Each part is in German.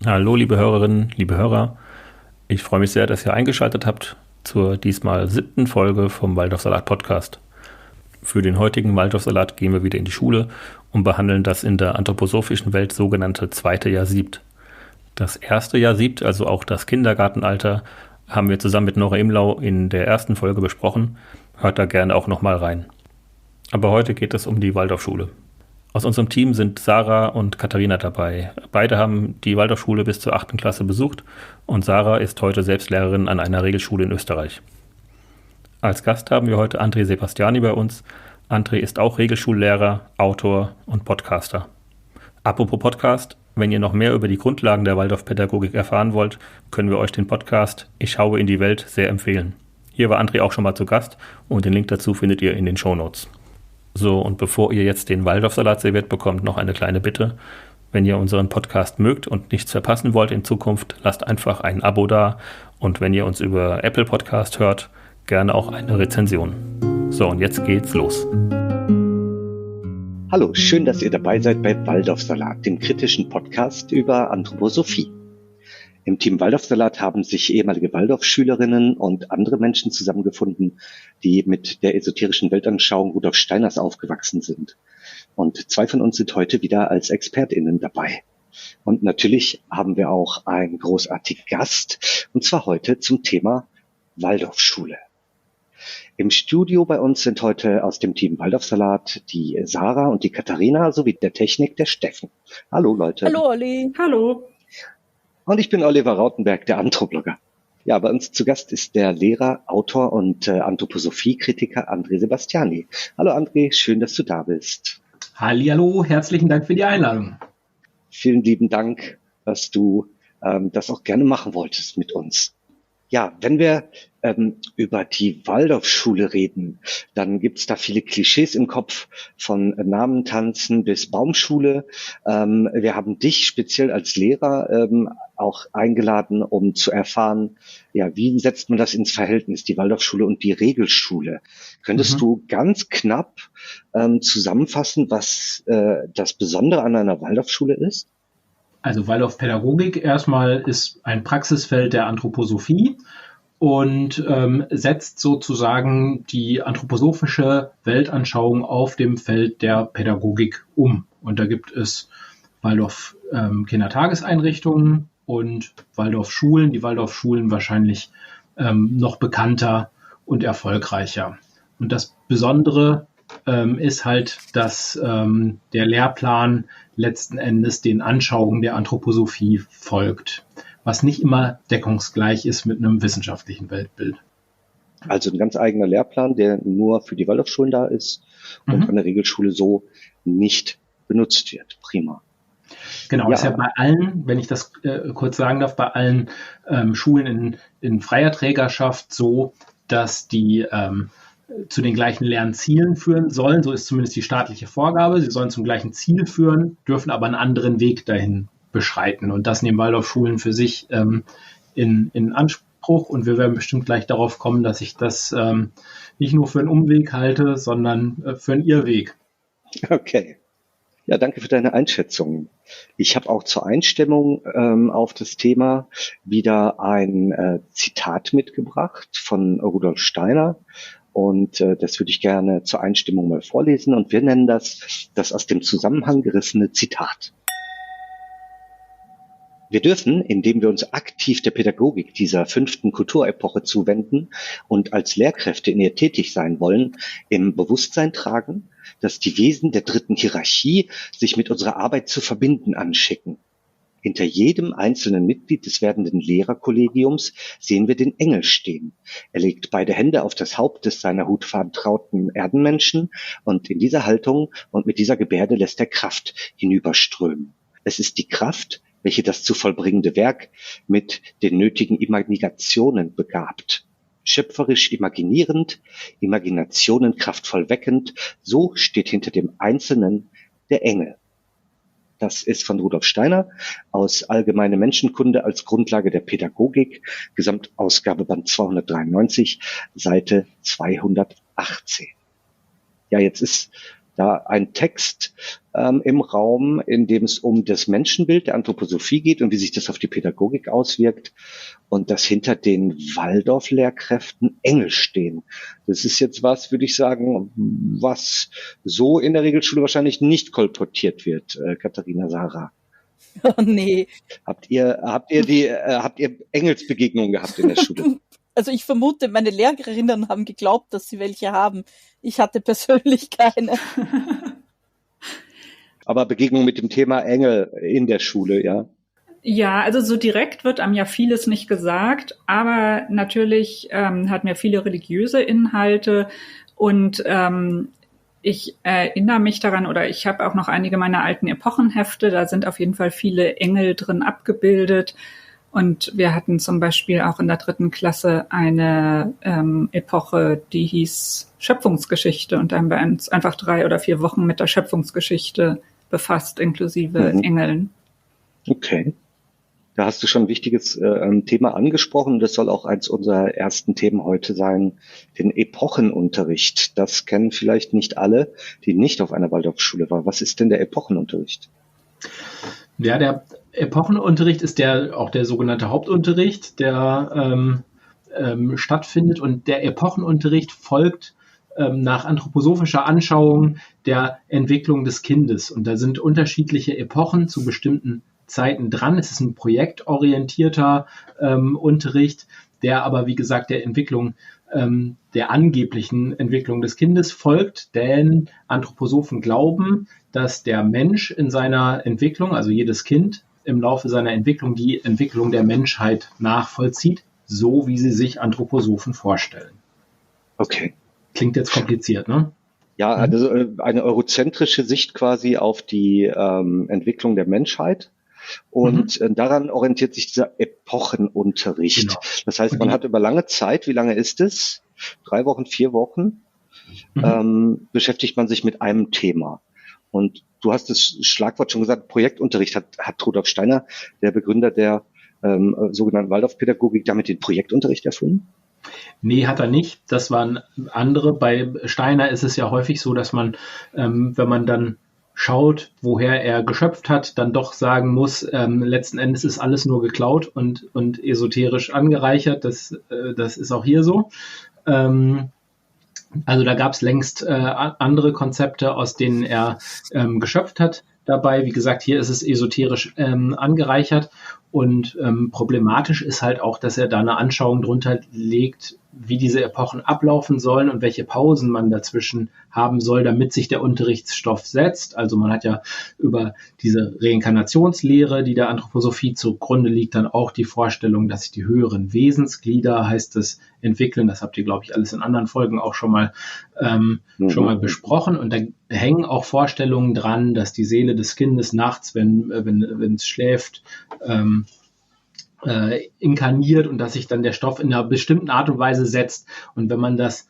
Hallo, liebe Hörerinnen, liebe Hörer. Ich freue mich sehr, dass ihr eingeschaltet habt zur diesmal 7. Folge vom Waldorfsalat Podcast. Für den heutigen Waldorfsalat gehen wir wieder in die Schule und behandeln das in der anthroposophischen Welt sogenannte zweite Jahr Siebt. Das erste Jahr Siebt, also auch das Kindergartenalter, haben wir zusammen mit Nora Imlau in der ersten Folge besprochen. Hört da gerne auch nochmal rein. Aber heute geht es um die Waldorfschule. Aus unserem Team sind Sarah und Katharina dabei. Beide haben die Waldorfschule bis zur 8. Klasse besucht und Sarah ist heute selbst Lehrerin an einer Regelschule in Österreich. Als Gast haben wir heute André Sebastiani bei uns. André ist auch Regelschullehrer, Autor und Podcaster. Apropos Podcast, wenn ihr noch mehr über die Grundlagen der Waldorfpädagogik erfahren wollt, können wir euch den Podcast Ich schaue in die Welt sehr empfehlen. Hier war André auch schon mal zu Gast und den Link dazu findet ihr in den Shownotes. So, und bevor ihr jetzt den Waldorfsalat serviert bekommt, noch eine kleine Bitte. Wenn ihr unseren Podcast mögt und nichts verpassen wollt in Zukunft, lasst einfach ein Abo da. Und wenn ihr uns über Apple Podcast hört, gerne auch eine Rezension. So, und jetzt geht's los. Hallo, schön, dass ihr dabei seid bei Waldorfsalat, dem kritischen Podcast über Anthroposophie. Im Team Waldorfsalat haben sich ehemalige Waldorfschülerinnen und andere Menschen zusammengefunden, die mit der esoterischen Weltanschauung Rudolf Steiners aufgewachsen sind. Und 2 von uns sind heute wieder als ExpertInnen dabei. Und natürlich haben wir auch einen großartigen Gast, und zwar heute zum Thema Waldorfschule. Im Studio bei uns sind heute aus dem Team Waldorfsalat die Sarah und die Katharina sowie der Technik der Steffen. Hallo Leute. Hallo Olli. Hallo. Und ich bin Oliver Rautenberg, der Anthroblogger. Ja, bei uns zu Gast ist der Lehrer, Autor und Anthroposophie-Kritiker André Sebastiani. Hallo André, schön, dass du da bist. Hallihallo, herzlichen Dank für die Einladung. Vielen lieben Dank, dass du das auch gerne machen wolltest mit uns. Ja, wenn wir über die Waldorfschule reden, dann gibt's da viele Klischees im Kopf, von Namentanzen bis Baumschule. Wir haben dich speziell als Lehrer auch eingeladen, um zu erfahren, ja, wie setzt man das ins Verhältnis, die Waldorfschule und die Regelschule? Könntest du ganz knapp zusammenfassen, was das Besondere an einer Waldorfschule ist? Also Waldorfpädagogik erstmal ist ein Praxisfeld der Anthroposophie und setzt sozusagen die anthroposophische Weltanschauung auf dem Feld der Pädagogik um. Und da gibt es Waldorf Kindertageseinrichtungen und Waldorfschulen, die Waldorfschulen wahrscheinlich noch bekannter und erfolgreicher. Und das Besondere ist halt, dass der Lehrplan letzten Endes den Anschauungen der Anthroposophie folgt, was nicht immer deckungsgleich ist mit einem wissenschaftlichen Weltbild. Also ein ganz eigener Lehrplan, der nur für die Waldorfschulen da ist und an der Regelschule so nicht benutzt wird. Prima. Genau, ist ja bei allen, wenn ich das kurz sagen darf, bei allen Schulen in freier Trägerschaft so, dass die zu den gleichen Lernzielen führen sollen. So ist zumindest die staatliche Vorgabe. Sie sollen zum gleichen Ziel führen, dürfen aber einen anderen Weg dahin beschreiten. Und das nehmen Waldorfschulen für sich in Anspruch. Und wir werden bestimmt gleich darauf kommen, dass ich das nicht nur für einen Umweg halte, sondern für einen Irrweg. Okay. Ja, danke für deine Einschätzung. Ich habe auch zur Einstimmung auf das Thema wieder ein Zitat mitgebracht von Rudolf Steiner. Und das würde ich gerne zur Einstimmung mal vorlesen. Und wir nennen das aus dem Zusammenhang gerissene Zitat. Wir dürfen, indem wir uns aktiv der Pädagogik dieser 5. Kulturepoche zuwenden und als Lehrkräfte in ihr tätig sein wollen, im Bewusstsein tragen, dass die Wesen der 3. Hierarchie sich mit unserer Arbeit zu verbinden anschicken. Hinter jedem einzelnen Mitglied des werdenden Lehrerkollegiums sehen wir den Engel stehen. Er legt beide Hände auf das Haupt des seiner Hut vertrauten Erdenmenschen und in dieser Haltung und mit dieser Gebärde lässt er Kraft hinüberströmen. Es ist die Kraft, welche das zu vollbringende Werk mit den nötigen Imaginationen begabt. Schöpferisch imaginierend, Imaginationen kraftvoll weckend, so steht hinter dem Einzelnen der Engel. Das ist von Rudolf Steiner aus Allgemeine Menschenkunde als Grundlage der Pädagogik, Gesamtausgabe Band 293, Seite 218. Ja, jetzt ist da ein Text im Raum, in dem es um das Menschenbild der Anthroposophie geht und wie sich das auf die Pädagogik auswirkt und dass hinter den Waldorf-Lehrkräften Engel stehen. Das ist jetzt was, würde ich sagen, was so in der Regelschule wahrscheinlich nicht kolportiert wird, Katharina, Sarah. Oh nee. Habt ihr Engelsbegegnungen gehabt in der Schule? Also ich vermute, meine Lehrerinnen haben geglaubt, dass sie welche haben. Ich hatte persönlich keine. Aber Begegnung mit dem Thema Engel in der Schule, ja? Ja, also so direkt wird einem ja vieles nicht gesagt, aber natürlich hat mir viele religiöse Inhalte und ich erinnere mich daran, oder ich habe auch noch einige meiner alten Epochenhefte, da sind auf jeden Fall viele Engel drin abgebildet. Und wir hatten zum Beispiel auch in der 3. Klasse eine Epoche, die hieß Schöpfungsgeschichte. Und da haben wir uns einfach 3 oder 4 Wochen mit der Schöpfungsgeschichte befasst, inklusive Engeln. Okay. Da hast du schon ein wichtiges Thema angesprochen. Das soll auch eins unserer ersten Themen heute sein, den Epochenunterricht. Das kennen vielleicht nicht alle, die nicht auf einer Waldorfschule waren. Was ist denn der Epochenunterricht? Ja, der Epochenunterricht ist auch der sogenannte Hauptunterricht, der stattfindet. Und der Epochenunterricht folgt nach anthroposophischer Anschauung der Entwicklung des Kindes. Und da sind unterschiedliche Epochen zu bestimmten Zeiten dran. Es ist ein projektorientierter Unterricht, der aber, wie gesagt, der Entwicklung, der angeblichen Entwicklung des Kindes folgt, denn Anthroposophen glauben, dass der Mensch in seiner Entwicklung, also jedes Kind im Laufe seiner Entwicklung, die Entwicklung der Menschheit nachvollzieht, so wie sie sich Anthroposophen vorstellen. Okay. Klingt jetzt kompliziert, ne? Ja, also eine eurozentrische Sicht quasi auf die Entwicklung der Menschheit. Und daran orientiert sich dieser Epochenunterricht. Genau. Das heißt, man hat über lange Zeit, wie lange ist es? 3 Wochen, 4 Wochen, beschäftigt man sich mit einem Thema. Und du hast das Schlagwort schon gesagt, Projektunterricht. Hat Rudolf Steiner, der Begründer der sogenannten Waldorfpädagogik, damit den Projektunterricht erfunden? Nee, hat er nicht. Das waren andere. Bei Steiner ist es ja häufig so, dass man, wenn man dann schaut, woher er geschöpft hat, dann doch sagen muss, letzten Endes ist alles nur geklaut und esoterisch angereichert. Das ist auch hier so. Also da gab es längst andere Konzepte, aus denen er geschöpft hat dabei. Wie gesagt, hier ist es esoterisch angereichert. Und problematisch ist halt auch, dass er da eine Anschauung drunter legt, wie diese Epochen ablaufen sollen und welche Pausen man dazwischen haben soll, damit sich der Unterrichtsstoff setzt. Also man hat ja über diese Reinkarnationslehre, die der Anthroposophie zugrunde liegt, dann auch die Vorstellung, dass sich die höheren Wesensglieder, heißt es, entwickeln. Das habt ihr, glaube ich, alles in anderen Folgen auch schon mal besprochen. Und da hängen auch Vorstellungen dran, dass die Seele des Kindes nachts, wenn es schläft, inkarniert und dass sich dann der Stoff in einer bestimmten Art und Weise setzt. Und wenn man das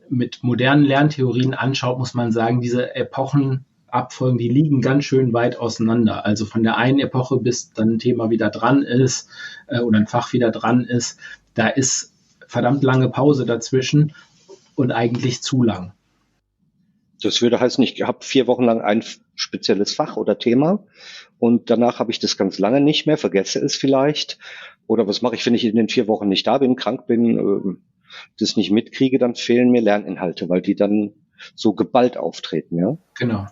mit modernen Lerntheorien anschaut, muss man sagen, diese Epochenabfolgen, die liegen ganz schön weit auseinander. Also von der einen Epoche, bis dann ein Thema wieder dran ist oder ein Fach wieder dran ist, da ist verdammt lange Pause dazwischen und eigentlich zu lang. Das würde heißen, ich habe 4 Wochen lang ein spezielles Fach oder Thema und danach habe ich das ganz lange nicht mehr, vergesse es vielleicht. Oder was mache ich, wenn ich in den 4 Wochen nicht da bin, krank bin, das nicht mitkriege, dann fehlen mir Lerninhalte, weil die dann so geballt auftreten, ja? Genau.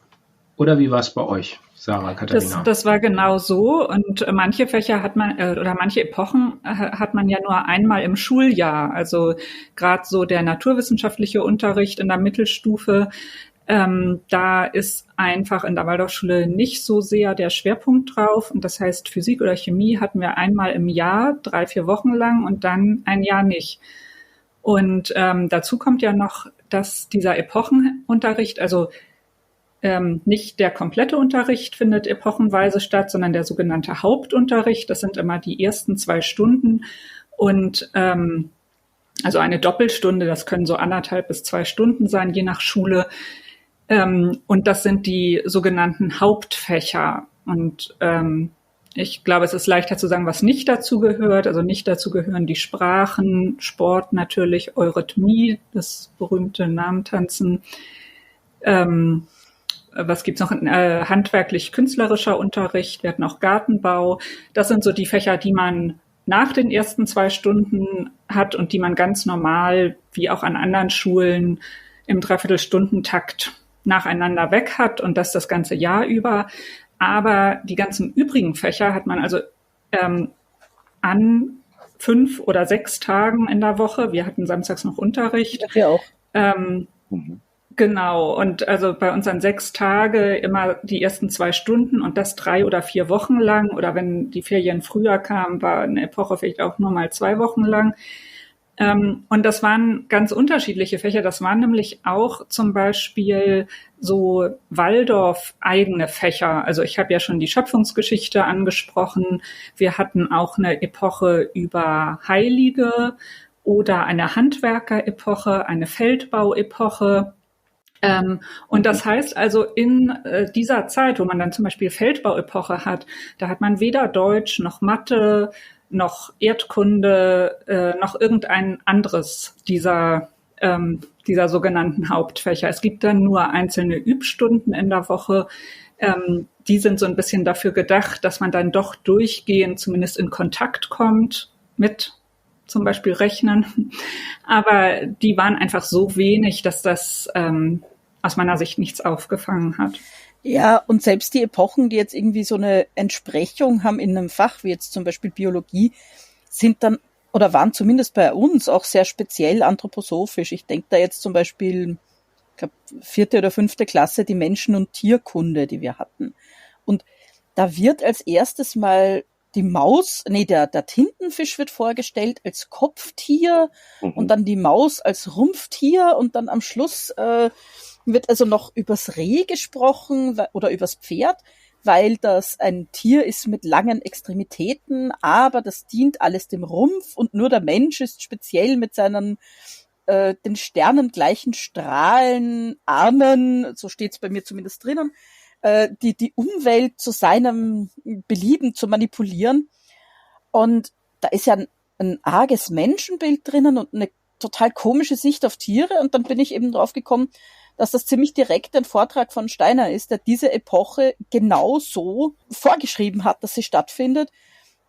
Oder wie war es bei euch, Sarah, Katharina? Das war genau so. Und manche Fächer hat man, oder manche Epochen hat man ja nur einmal im Schuljahr. Also gerade so der naturwissenschaftliche Unterricht in der Mittelstufe, da ist einfach in der Waldorfschule nicht so sehr der Schwerpunkt drauf. Und das heißt, Physik oder Chemie hatten wir einmal im Jahr, 3, 4 Wochen lang und dann ein Jahr nicht. Und dazu kommt ja noch, dass dieser Epochenunterricht, also nicht der komplette Unterricht findet epochenweise statt, sondern der sogenannte Hauptunterricht. Das sind immer die ersten 2 Stunden. Und also eine Doppelstunde, das können so 1,5 bis 2 Stunden sein, je nach Schule. Und das sind die sogenannten Hauptfächer. Und ich glaube, es ist leichter zu sagen, was nicht dazu gehört. Also nicht dazu gehören die Sprachen, Sport natürlich, Eurythmie, das berühmte Namentanzen, was gibt's noch? Handwerklich-künstlerischer Unterricht. Wir hatten auch Gartenbau. Das sind so die Fächer, die man nach den ersten 2 Stunden hat und die man ganz normal, wie auch an anderen Schulen, im Dreiviertelstundentakt nacheinander weg hat und das ganze Jahr über. Aber die ganzen übrigen Fächer hat man also an 5 oder 6 Tagen in der Woche. Wir hatten samstags noch Unterricht. Ja, wir auch. Genau. Und also bei uns an 6 Tage immer die ersten 2 Stunden und das 3 oder 4 Wochen lang. Oder wenn die Ferien früher kamen, war eine Epoche vielleicht auch nur mal 2 Wochen lang. Und das waren ganz unterschiedliche Fächer. Das waren nämlich auch zum Beispiel so Waldorf-eigene Fächer. Also ich habe ja schon die Schöpfungsgeschichte angesprochen. Wir hatten auch eine Epoche über Heilige oder eine Handwerker-Epoche, eine Feldbau-Epoche. Und das heißt also, in dieser Zeit, wo man dann zum Beispiel Feldbau-Epoche hat, da hat man weder Deutsch noch Mathe noch Erdkunde, noch irgendein anderes dieser sogenannten Hauptfächer. Es gibt dann nur einzelne Übstunden in der Woche. Die sind so ein bisschen dafür gedacht, dass man dann doch durchgehend zumindest in Kontakt kommt mit zum Beispiel Rechnen. Aber die waren einfach so wenig, dass das aus meiner Sicht nichts aufgefangen hat. Ja, und selbst die Epochen, die jetzt irgendwie so eine Entsprechung haben in einem Fach, wie jetzt zum Beispiel Biologie, sind dann oder waren zumindest bei uns auch sehr speziell anthroposophisch. Ich denke da jetzt zum Beispiel, ich glaube, 4. oder 5. Klasse, die Menschen- und Tierkunde, die wir hatten. Und da wird als erstes mal die Maus, der Tintenfisch wird vorgestellt als Kopftier und dann die Maus als Rumpftier und dann am Schluss wird also noch übers Reh gesprochen oder übers Pferd, weil das ein Tier ist mit langen Extremitäten, aber das dient alles dem Rumpf und nur der Mensch ist speziell mit seinen den Sternen gleichen Strahlen, Armen, so steht's bei mir zumindest drinnen, die Umwelt zu seinem Belieben zu manipulieren. Und da ist ja ein arges Menschenbild drinnen und eine total komische Sicht auf Tiere. Und dann bin ich eben drauf gekommen, dass das ziemlich direkt ein Vortrag von Steiner ist, der diese Epoche genau so vorgeschrieben hat, dass sie stattfindet.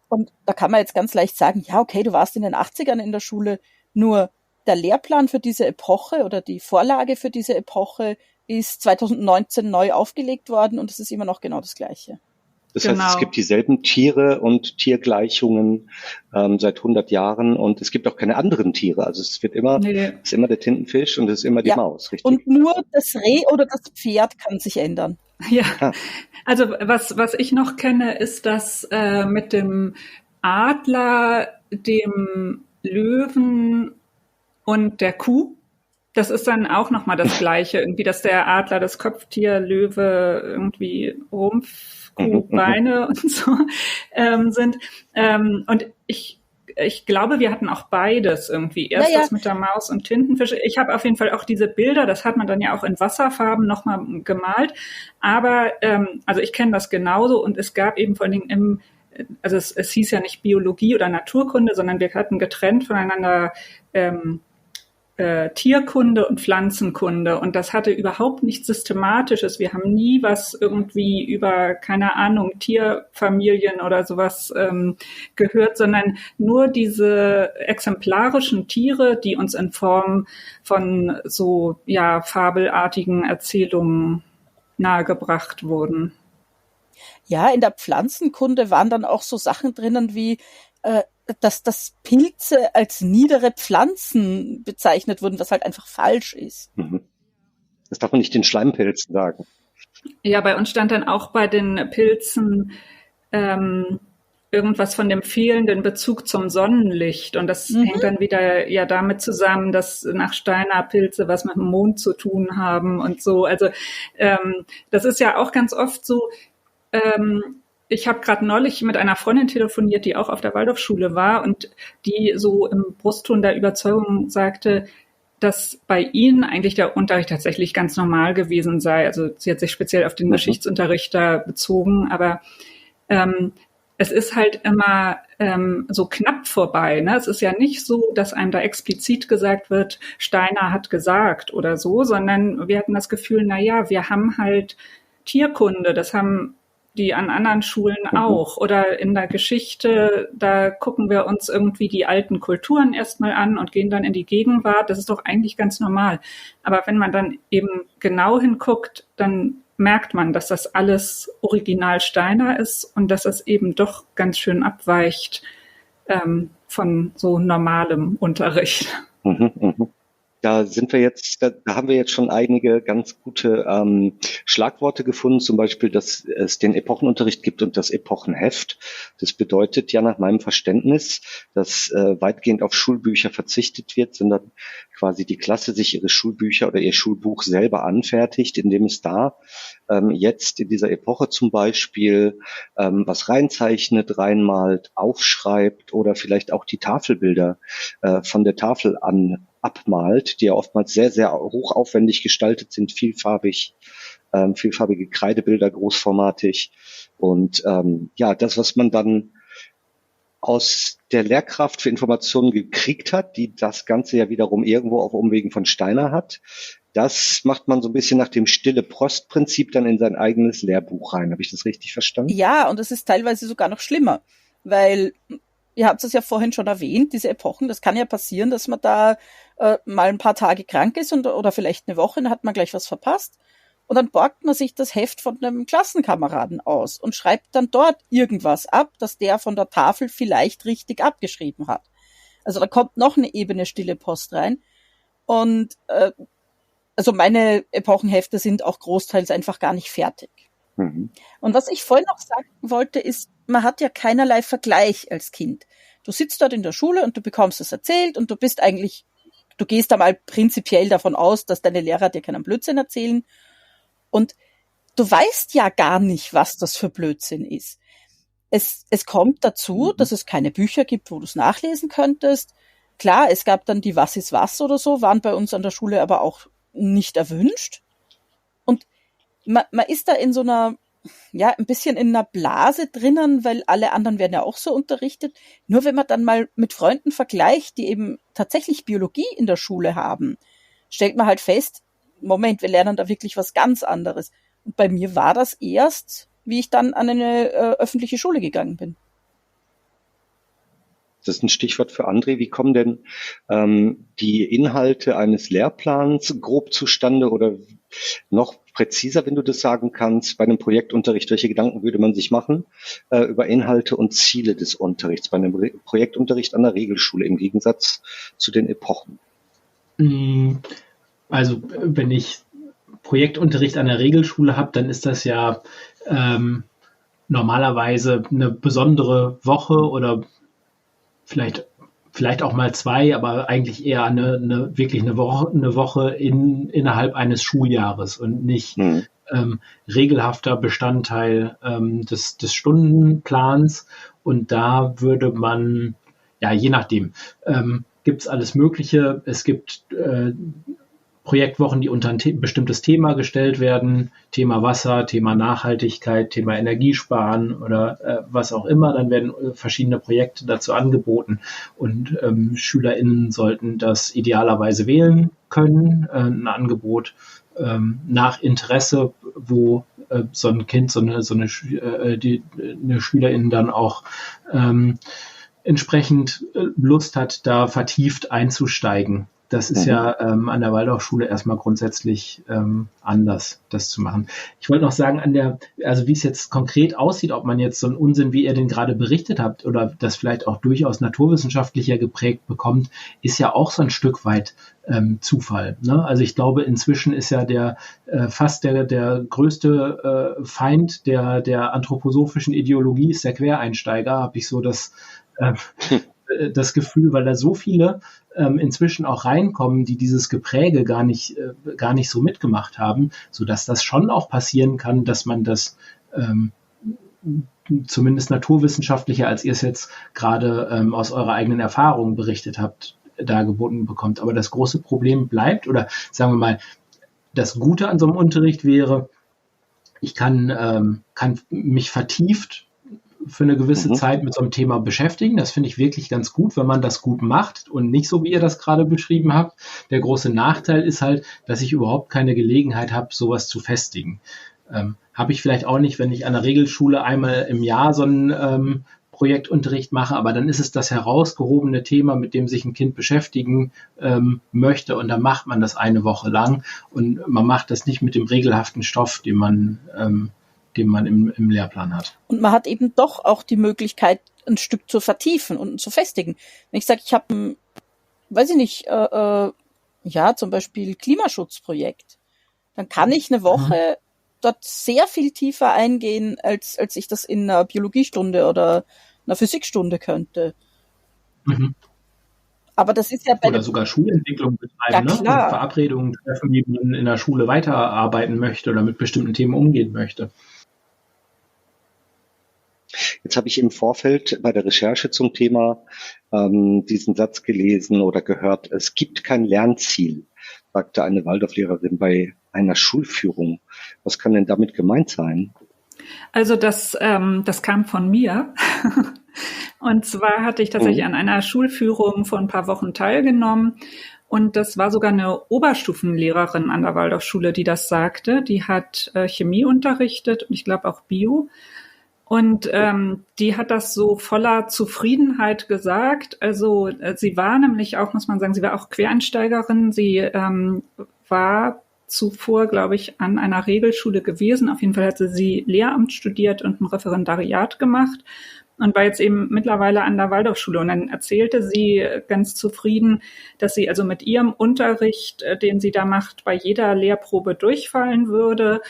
Und da kann man jetzt ganz leicht sagen, ja, okay, du warst in den 80ern in der Schule, nur der Lehrplan für diese Epoche oder die Vorlage für diese Epoche ist 2019 neu aufgelegt worden und es ist immer noch genau das Gleiche. Das heißt, es gibt dieselben Tiere und Tiergleichungen seit 100 Jahren und es gibt auch keine anderen Tiere. Also es wird immer, ist immer der Tintenfisch und es ist immer die Maus, richtig? Und nur das Reh oder das Pferd kann sich ändern. Ja, also was ich noch kenne, ist das mit dem Adler, dem Löwen und der Kuh. Das ist dann auch nochmal das Gleiche, irgendwie, dass der Adler, das Kopftier, Löwe, irgendwie Rumpf, Kuh, Beine und so sind. Und ich glaube, wir hatten auch beides irgendwie. Erst das mit der Maus und Tintenfische. Ich habe auf jeden Fall auch diese Bilder, das hat man dann ja auch in Wasserfarben nochmal gemalt. Aber also ich kenne das genauso und es gab eben vor allen Dingen also es hieß ja nicht Biologie oder Naturkunde, sondern wir hatten getrennt voneinander Tierkunde und Pflanzenkunde und das hatte überhaupt nichts Systematisches. Wir haben nie was irgendwie über, keine Ahnung, Tierfamilien oder sowas gehört, sondern nur diese exemplarischen Tiere, die uns in Form von so fabelartigen Erzählungen nahegebracht wurden. Ja, in der Pflanzenkunde waren dann auch so Sachen drinnen wie dass Pilze als niedere Pflanzen bezeichnet wurden, was halt einfach falsch ist. Das darf man nicht den Schleimpilzen sagen. Ja, bei uns stand dann auch bei den Pilzen irgendwas von dem fehlenden Bezug zum Sonnenlicht. Und das hängt dann wieder damit zusammen, dass nach Steiner Pilze was mit dem Mond zu tun haben und so. Also das ist ja auch ganz oft so, ich habe gerade neulich mit einer Freundin telefoniert, die auch auf der Waldorfschule war und die so im Brustton der Überzeugung sagte, dass bei ihnen eigentlich der Unterricht tatsächlich ganz normal gewesen sei. Also sie hat sich speziell auf den Geschichtsunterricht da bezogen, aber es ist halt immer so knapp vorbei. Ne? Es ist ja nicht so, dass einem da explizit gesagt wird, Steiner hat gesagt oder so, sondern wir hatten das Gefühl, wir haben halt Tierkunde, das haben die an anderen Schulen auch. Oder in der Geschichte, da gucken wir uns irgendwie die alten Kulturen erstmal an und gehen dann in die Gegenwart. Das ist doch eigentlich ganz normal. Aber wenn man dann eben genau hinguckt, dann merkt man, dass das alles Original Steiner ist und dass es eben doch ganz schön abweicht von so normalem Unterricht. Da haben wir jetzt schon einige ganz gute Schlagworte gefunden, zum Beispiel, dass es den Epochenunterricht gibt und das Epochenheft. Das bedeutet ja nach meinem Verständnis, dass weitgehend auf Schulbücher verzichtet wird, sondern quasi die Klasse sich ihre Schulbücher oder ihr Schulbuch selber anfertigt, indem es da jetzt in dieser Epoche zum Beispiel was reinzeichnet, reinmalt, aufschreibt oder vielleicht auch die Tafelbilder von der Tafel abmalt, die ja oftmals sehr, sehr hochaufwendig gestaltet sind, vielfarbige Kreidebilder, großformatig. Und das, was man dann aus der Lehrkraft für Informationen gekriegt hat, die das Ganze ja wiederum irgendwo auf Umwegen von Steiner hat, das macht man so ein bisschen nach dem Stille-Prost-Prinzip dann in sein eigenes Lehrbuch rein. Habe ich das richtig verstanden? Ja, und es ist teilweise sogar noch schlimmer, weil ihr habt es ja vorhin schon erwähnt, diese Epochen, das kann ja passieren, dass man da mal ein paar Tage krank ist oder vielleicht eine Woche, dann hat man gleich was verpasst. Und dann borgt man sich das Heft von einem Klassenkameraden aus und schreibt dann dort irgendwas ab, das der von der Tafel vielleicht richtig abgeschrieben hat. Also da kommt noch eine Ebene stille Post rein. Und also meine Epochenhefte sind auch großteils einfach gar nicht fertig. Und was ich vorhin noch sagen wollte, ist, man hat ja keinerlei Vergleich als Kind. Du sitzt dort in der Schule und du bekommst es erzählt und du gehst da mal prinzipiell davon aus, dass deine Lehrer dir keinen Blödsinn erzählen. Und du weißt ja gar nicht, was das für Blödsinn ist. Es kommt dazu, dass es keine Bücher gibt, wo du es nachlesen könntest. Klar, es gab dann die Was ist was oder so, waren bei uns an der Schule aber auch nicht erwünscht. Und man ist da in so einer, ein bisschen in einer Blase drinnen, weil alle anderen werden ja auch so unterrichtet. Nur wenn man dann mal mit Freunden vergleicht, die eben tatsächlich Biologie in der Schule haben, stellt man halt fest, Moment, wir lernen da wirklich was ganz anderes. Und bei mir war das erst, wie ich dann an eine öffentliche Schule gegangen bin. Das ist ein Stichwort für André. Wie kommen denn die Inhalte eines Lehrplans grob zustande oder noch präziser, wenn du das sagen kannst, bei einem Projektunterricht? Welche Gedanken würde man sich machen über Inhalte und Ziele des Unterrichts bei einem Projektunterricht an der Regelschule im Gegensatz zu den Epochen? Also wenn ich Projektunterricht an der Regelschule habe, dann ist das ja normalerweise eine besondere Woche oder vielleicht auch mal 2, aber eigentlich eher eine Woche innerhalb eines Schuljahres und nicht regelhafter Bestandteil des Stundenplans. Und da würde man, je nachdem, gibt es alles Mögliche. Es gibt Projektwochen, die unter ein bestimmtes Thema gestellt werden, Thema Wasser, Thema Nachhaltigkeit, Thema Energiesparen oder was auch immer. Dann werden verschiedene Projekte dazu angeboten und SchülerInnen sollten das idealerweise wählen können, ein Angebot nach Interesse, wo so ein Kind, eine SchülerInnen dann auch entsprechend Lust hat, da vertieft einzusteigen. Das ist ja an der Waldorfschule erstmal grundsätzlich anders, das zu machen. Ich wollte noch sagen, also wie es jetzt konkret aussieht, ob man jetzt so einen Unsinn, wie ihr den gerade berichtet habt, oder das vielleicht auch durchaus naturwissenschaftlicher geprägt bekommt, ist ja auch so ein Stück weit Zufall. Ne? Also ich glaube, inzwischen ist ja fast der größte Feind der anthroposophischen Ideologie ist der Quereinsteiger, habe ich so das Gefühl, weil da so viele inzwischen auch reinkommen, die dieses Gepräge gar nicht so mitgemacht haben, sodass das schon auch passieren kann, dass man das zumindest naturwissenschaftlicher, als ihr es jetzt gerade aus eurer eigenen Erfahrung berichtet habt, dargeboten bekommt. Aber das große Problem bleibt, oder sagen wir mal, das Gute an so einem Unterricht wäre, ich kann mich vertieft für eine gewisse Zeit mit so einem Thema beschäftigen. Das finde ich wirklich ganz gut, wenn man das gut macht und nicht so, wie ihr das gerade beschrieben habt. Der große Nachteil ist halt, dass ich überhaupt keine Gelegenheit habe, sowas zu festigen. Habe ich vielleicht auch nicht, wenn ich an der Regelschule einmal im Jahr so einen Projektunterricht mache, aber dann ist es das herausgehobene Thema, mit dem sich ein Kind beschäftigen möchte, und dann macht man das eine Woche lang und man macht das nicht mit dem regelhaften Stoff, den man im Lehrplan hat. Und man hat eben doch auch die Möglichkeit, ein Stück zu vertiefen und zu festigen. Wenn ich sage, ich habe zum Beispiel Klimaschutzprojekt, dann kann ich eine Woche dort sehr viel tiefer eingehen, als ich das in einer Biologiestunde oder einer Physikstunde könnte. Aber das ist ja oder sogar Schulentwicklung betreiben, ja, klar. Und Verabredungen treffen, wie man in der Schule weiterarbeiten möchte oder mit bestimmten Themen umgehen möchte. Jetzt habe ich im Vorfeld bei der Recherche zum Thema diesen Satz gelesen oder gehört: Es gibt kein Lernziel, sagte eine Waldorflehrerin bei einer Schulführung. Was kann denn damit gemeint sein? Also das kam von mir. Und zwar hatte ich tatsächlich an einer Schulführung vor ein paar Wochen teilgenommen. Und das war sogar eine Oberstufenlehrerin an der Waldorfschule, die das sagte. Die hat Chemie unterrichtet und ich glaube auch Bio. Und die hat das so voller Zufriedenheit gesagt. Also sie war nämlich auch, muss man sagen, sie war auch Quereinsteigerin. Sie war zuvor, glaube ich, an einer Regelschule gewesen. Auf jeden Fall hatte sie Lehramt studiert und ein Referendariat gemacht und war jetzt eben mittlerweile an der Waldorfschule. Und dann erzählte sie ganz zufrieden, dass sie also mit ihrem Unterricht, den sie da macht, bei jeder Lehrprobe durchfallen würde.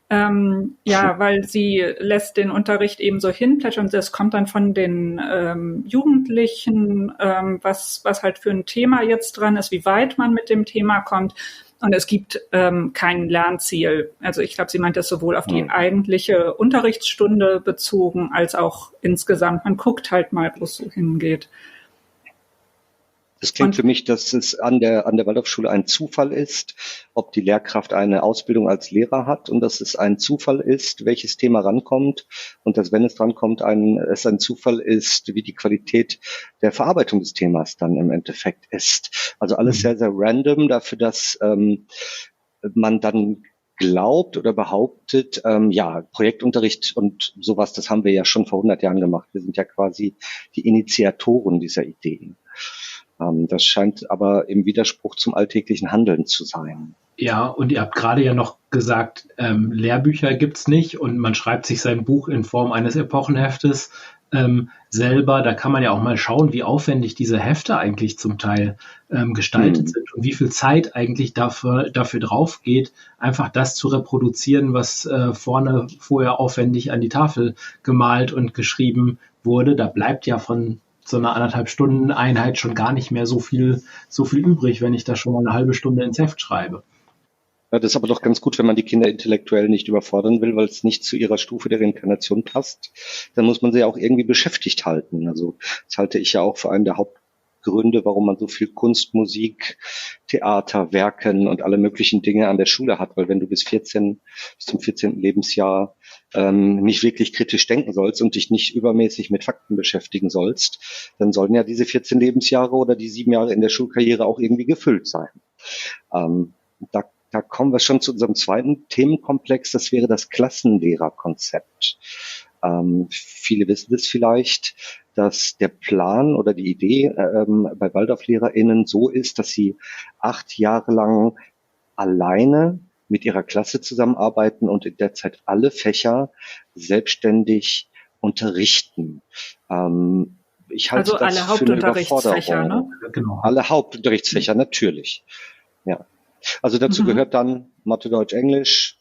Weil sie lässt den Unterricht eben so hinplätschern. Das kommt dann von den Jugendlichen, was halt für ein Thema jetzt dran ist, wie weit man mit dem Thema kommt. Und es gibt kein Lernziel. Also ich glaube, sie meint das sowohl auf die eigentliche Unterrichtsstunde bezogen, als auch insgesamt. Man guckt halt mal, wo es so hingeht. Das klingt für mich, dass es an der Waldorfschule ein Zufall ist, ob die Lehrkraft eine Ausbildung als Lehrer hat, und dass es ein Zufall ist, welches Thema rankommt, und dass, wenn es drankommt, es ein Zufall ist, wie die Qualität der Verarbeitung des Themas dann im Endeffekt ist. Also alles sehr, sehr random dafür, dass man dann glaubt oder behauptet, Projektunterricht und sowas, das haben wir ja schon vor 100 Jahren gemacht. Wir sind ja quasi die Initiatoren dieser Ideen. Das scheint aber im Widerspruch zum alltäglichen Handeln zu sein. Ja, und ihr habt gerade ja noch gesagt, Lehrbücher gibt's nicht und man schreibt sich sein Buch in Form eines Epochenheftes selber. Da kann man ja auch mal schauen, wie aufwendig diese Hefte eigentlich zum Teil gestaltet sind und wie viel Zeit eigentlich dafür drauf geht, einfach das zu reproduzieren, was vorher aufwendig an die Tafel gemalt und geschrieben wurde. Da bleibt ja von so einer 1,5 Stunden Einheit schon gar nicht mehr so viel übrig, wenn ich da schon mal eine halbe Stunde ins Heft schreibe. Ja, das ist aber doch ganz gut, wenn man die Kinder intellektuell nicht überfordern will, weil es nicht zu ihrer Stufe der Reinkarnation passt. Dann muss man sie auch irgendwie beschäftigt halten. Also das halte ich ja auch für einen der Hauptgründe, warum man so viel Kunst, Musik, Theater, Werken und alle möglichen Dinge an der Schule hat. Weil wenn du bis zum 14. Lebensjahr nicht wirklich kritisch denken sollst und dich nicht übermäßig mit Fakten beschäftigen sollst, dann sollen ja diese 14 Lebensjahre oder die 7 Jahre in der Schulkarriere auch irgendwie gefüllt sein. Da kommen wir schon zu unserem zweiten Themenkomplex, das wäre das Klassenlehrerkonzept. Viele wissen es vielleicht, dass der Plan oder die Idee bei WaldorflehrerInnen so ist, dass sie 8 Jahre lang alleine mit ihrer Klasse zusammenarbeiten und in der Zeit alle Fächer selbstständig unterrichten. Ich halte also das alle Hauptunterrichtsfächer, ne? Genau. Alle Hauptunterrichtsfächer, natürlich. Ja. Also dazu gehört dann Mathe, Deutsch, Englisch,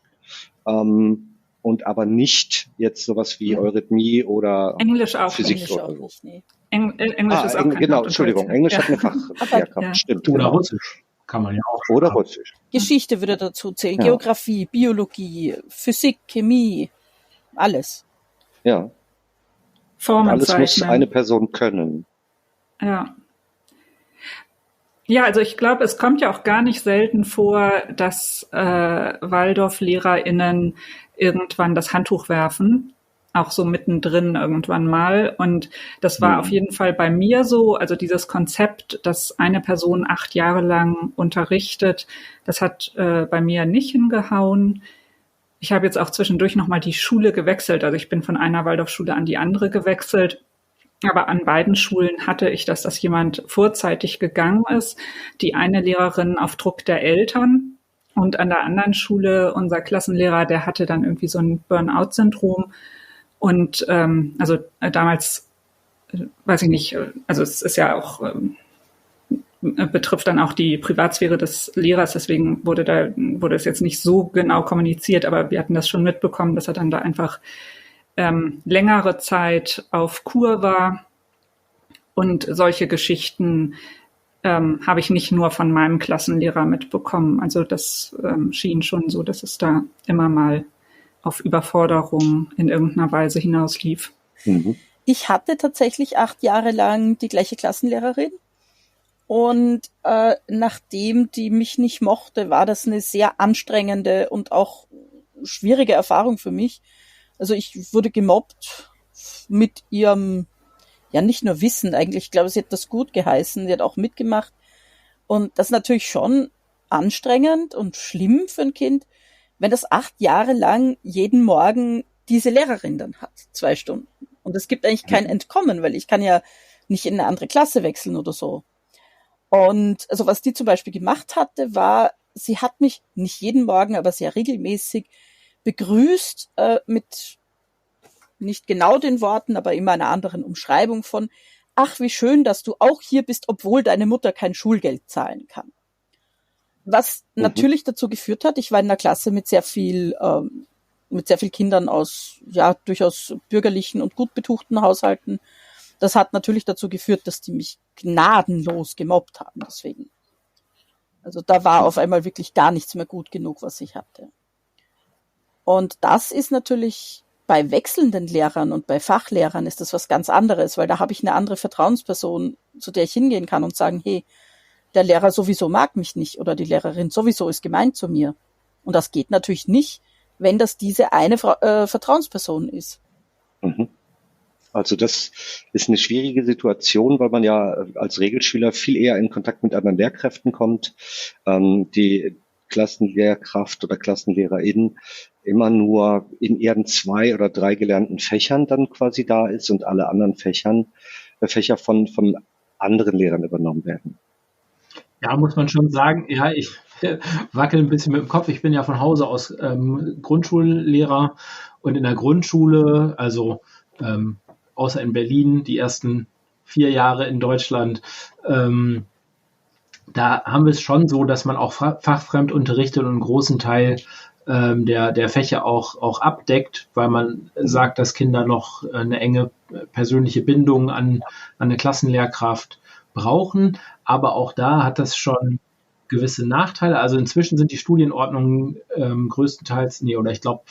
und aber nicht jetzt sowas wie Eurythmie oder Englisch auch. Physik. Englisch auch nicht, nee. Englisch ist auch kein genau, Entschuldigung, Englisch hat eine Fachlehrkraft, stimmt. Oder Russisch kann man ja auch. Oder Russisch. Geschichte würde dazu zählen, Geografie, Biologie, Physik, Chemie, alles. Ja. Alles muss eine Person können. Ja. Ja, also ich glaube, es kommt ja auch gar nicht selten vor, dass WaldorflehrerInnen irgendwann das Handtuch werfen. auch so mittendrin irgendwann mal. Und das war auf jeden Fall bei mir so. Also dieses Konzept, dass eine Person 8 Jahre lang unterrichtet, das hat bei mir nicht hingehauen. Ich habe jetzt auch zwischendurch nochmal die Schule gewechselt. Also ich bin von einer Waldorfschule an die andere gewechselt. Aber an beiden Schulen hatte ich das, dass jemand vorzeitig gegangen ist. Die eine Lehrerin auf Druck der Eltern. Und an der anderen Schule, unser Klassenlehrer, der hatte dann irgendwie so ein Burnout-Syndrom. Und also damals, weiß ich nicht, also es ist ja auch, betrifft dann auch die Privatsphäre des Lehrers, deswegen wurde es jetzt nicht so genau kommuniziert, aber wir hatten das schon mitbekommen, dass er dann da einfach längere Zeit auf Kur war. Und solche Geschichten habe ich nicht nur von meinem Klassenlehrer mitbekommen. Also das schien schon so, dass es da immer mal auf Überforderung in irgendeiner Weise hinauslief. Ich hatte tatsächlich 8 Jahre lang die gleiche Klassenlehrerin und nachdem die mich nicht mochte, war das eine sehr anstrengende und auch schwierige Erfahrung für mich. Also ich wurde gemobbt mit ihrem, ja nicht nur Wissen eigentlich, ich glaube, sie hat das gut geheißen, sie hat auch mitgemacht und das ist natürlich schon anstrengend und schlimm für ein Kind, wenn das 8 Jahre lang jeden Morgen diese Lehrerin dann hat, 2 Stunden. Und es gibt eigentlich kein Entkommen, weil ich kann ja nicht in eine andere Klasse wechseln oder so. Und also was die zum Beispiel gemacht hatte, war, sie hat mich nicht jeden Morgen, aber sehr regelmäßig begrüßt mit nicht genau den Worten, aber immer einer anderen Umschreibung von, ach, wie schön, dass du auch hier bist, obwohl deine Mutter kein Schulgeld zahlen kann. Was natürlich dazu geführt hat, ich war in einer Klasse mit sehr viel Kindern aus, ja, durchaus bürgerlichen und gut betuchten Haushalten. Das hat natürlich dazu geführt, dass die mich gnadenlos gemobbt haben, deswegen. Also da war auf einmal wirklich gar nichts mehr gut genug, was ich hatte. Und das ist natürlich bei wechselnden Lehrern und bei Fachlehrern ist das was ganz anderes, weil da habe ich eine andere Vertrauensperson, zu der ich hingehen kann und sagen, hey, der Lehrer sowieso mag mich nicht oder die Lehrerin sowieso ist gemein zu mir. Und das geht natürlich nicht, wenn das diese eine Vertrauensperson ist. Also das ist eine schwierige Situation, weil man ja als Regelschüler viel eher in Kontakt mit anderen Lehrkräften kommt. Die Klassenlehrkraft oder Klassenlehrerin immer nur in eher 2 oder 3 gelernten Fächern dann quasi da ist und alle anderen Fächer von anderen Lehrern übernommen werden. Ja, muss man schon sagen, ja, ich wackel ein bisschen mit dem Kopf. Ich bin ja von Hause aus Grundschullehrer und in der Grundschule, also außer in Berlin, die ersten 4 Jahre in Deutschland, da haben wir es schon so, dass man auch fachfremd unterrichtet und einen großen Teil der Fächer auch abdeckt, weil man sagt, dass Kinder noch eine enge persönliche Bindung an eine Klassenlehrkraft brauchen. Aber auch da hat das schon gewisse Nachteile. Also inzwischen sind die Studienordnungen größtenteils, oder ich glaube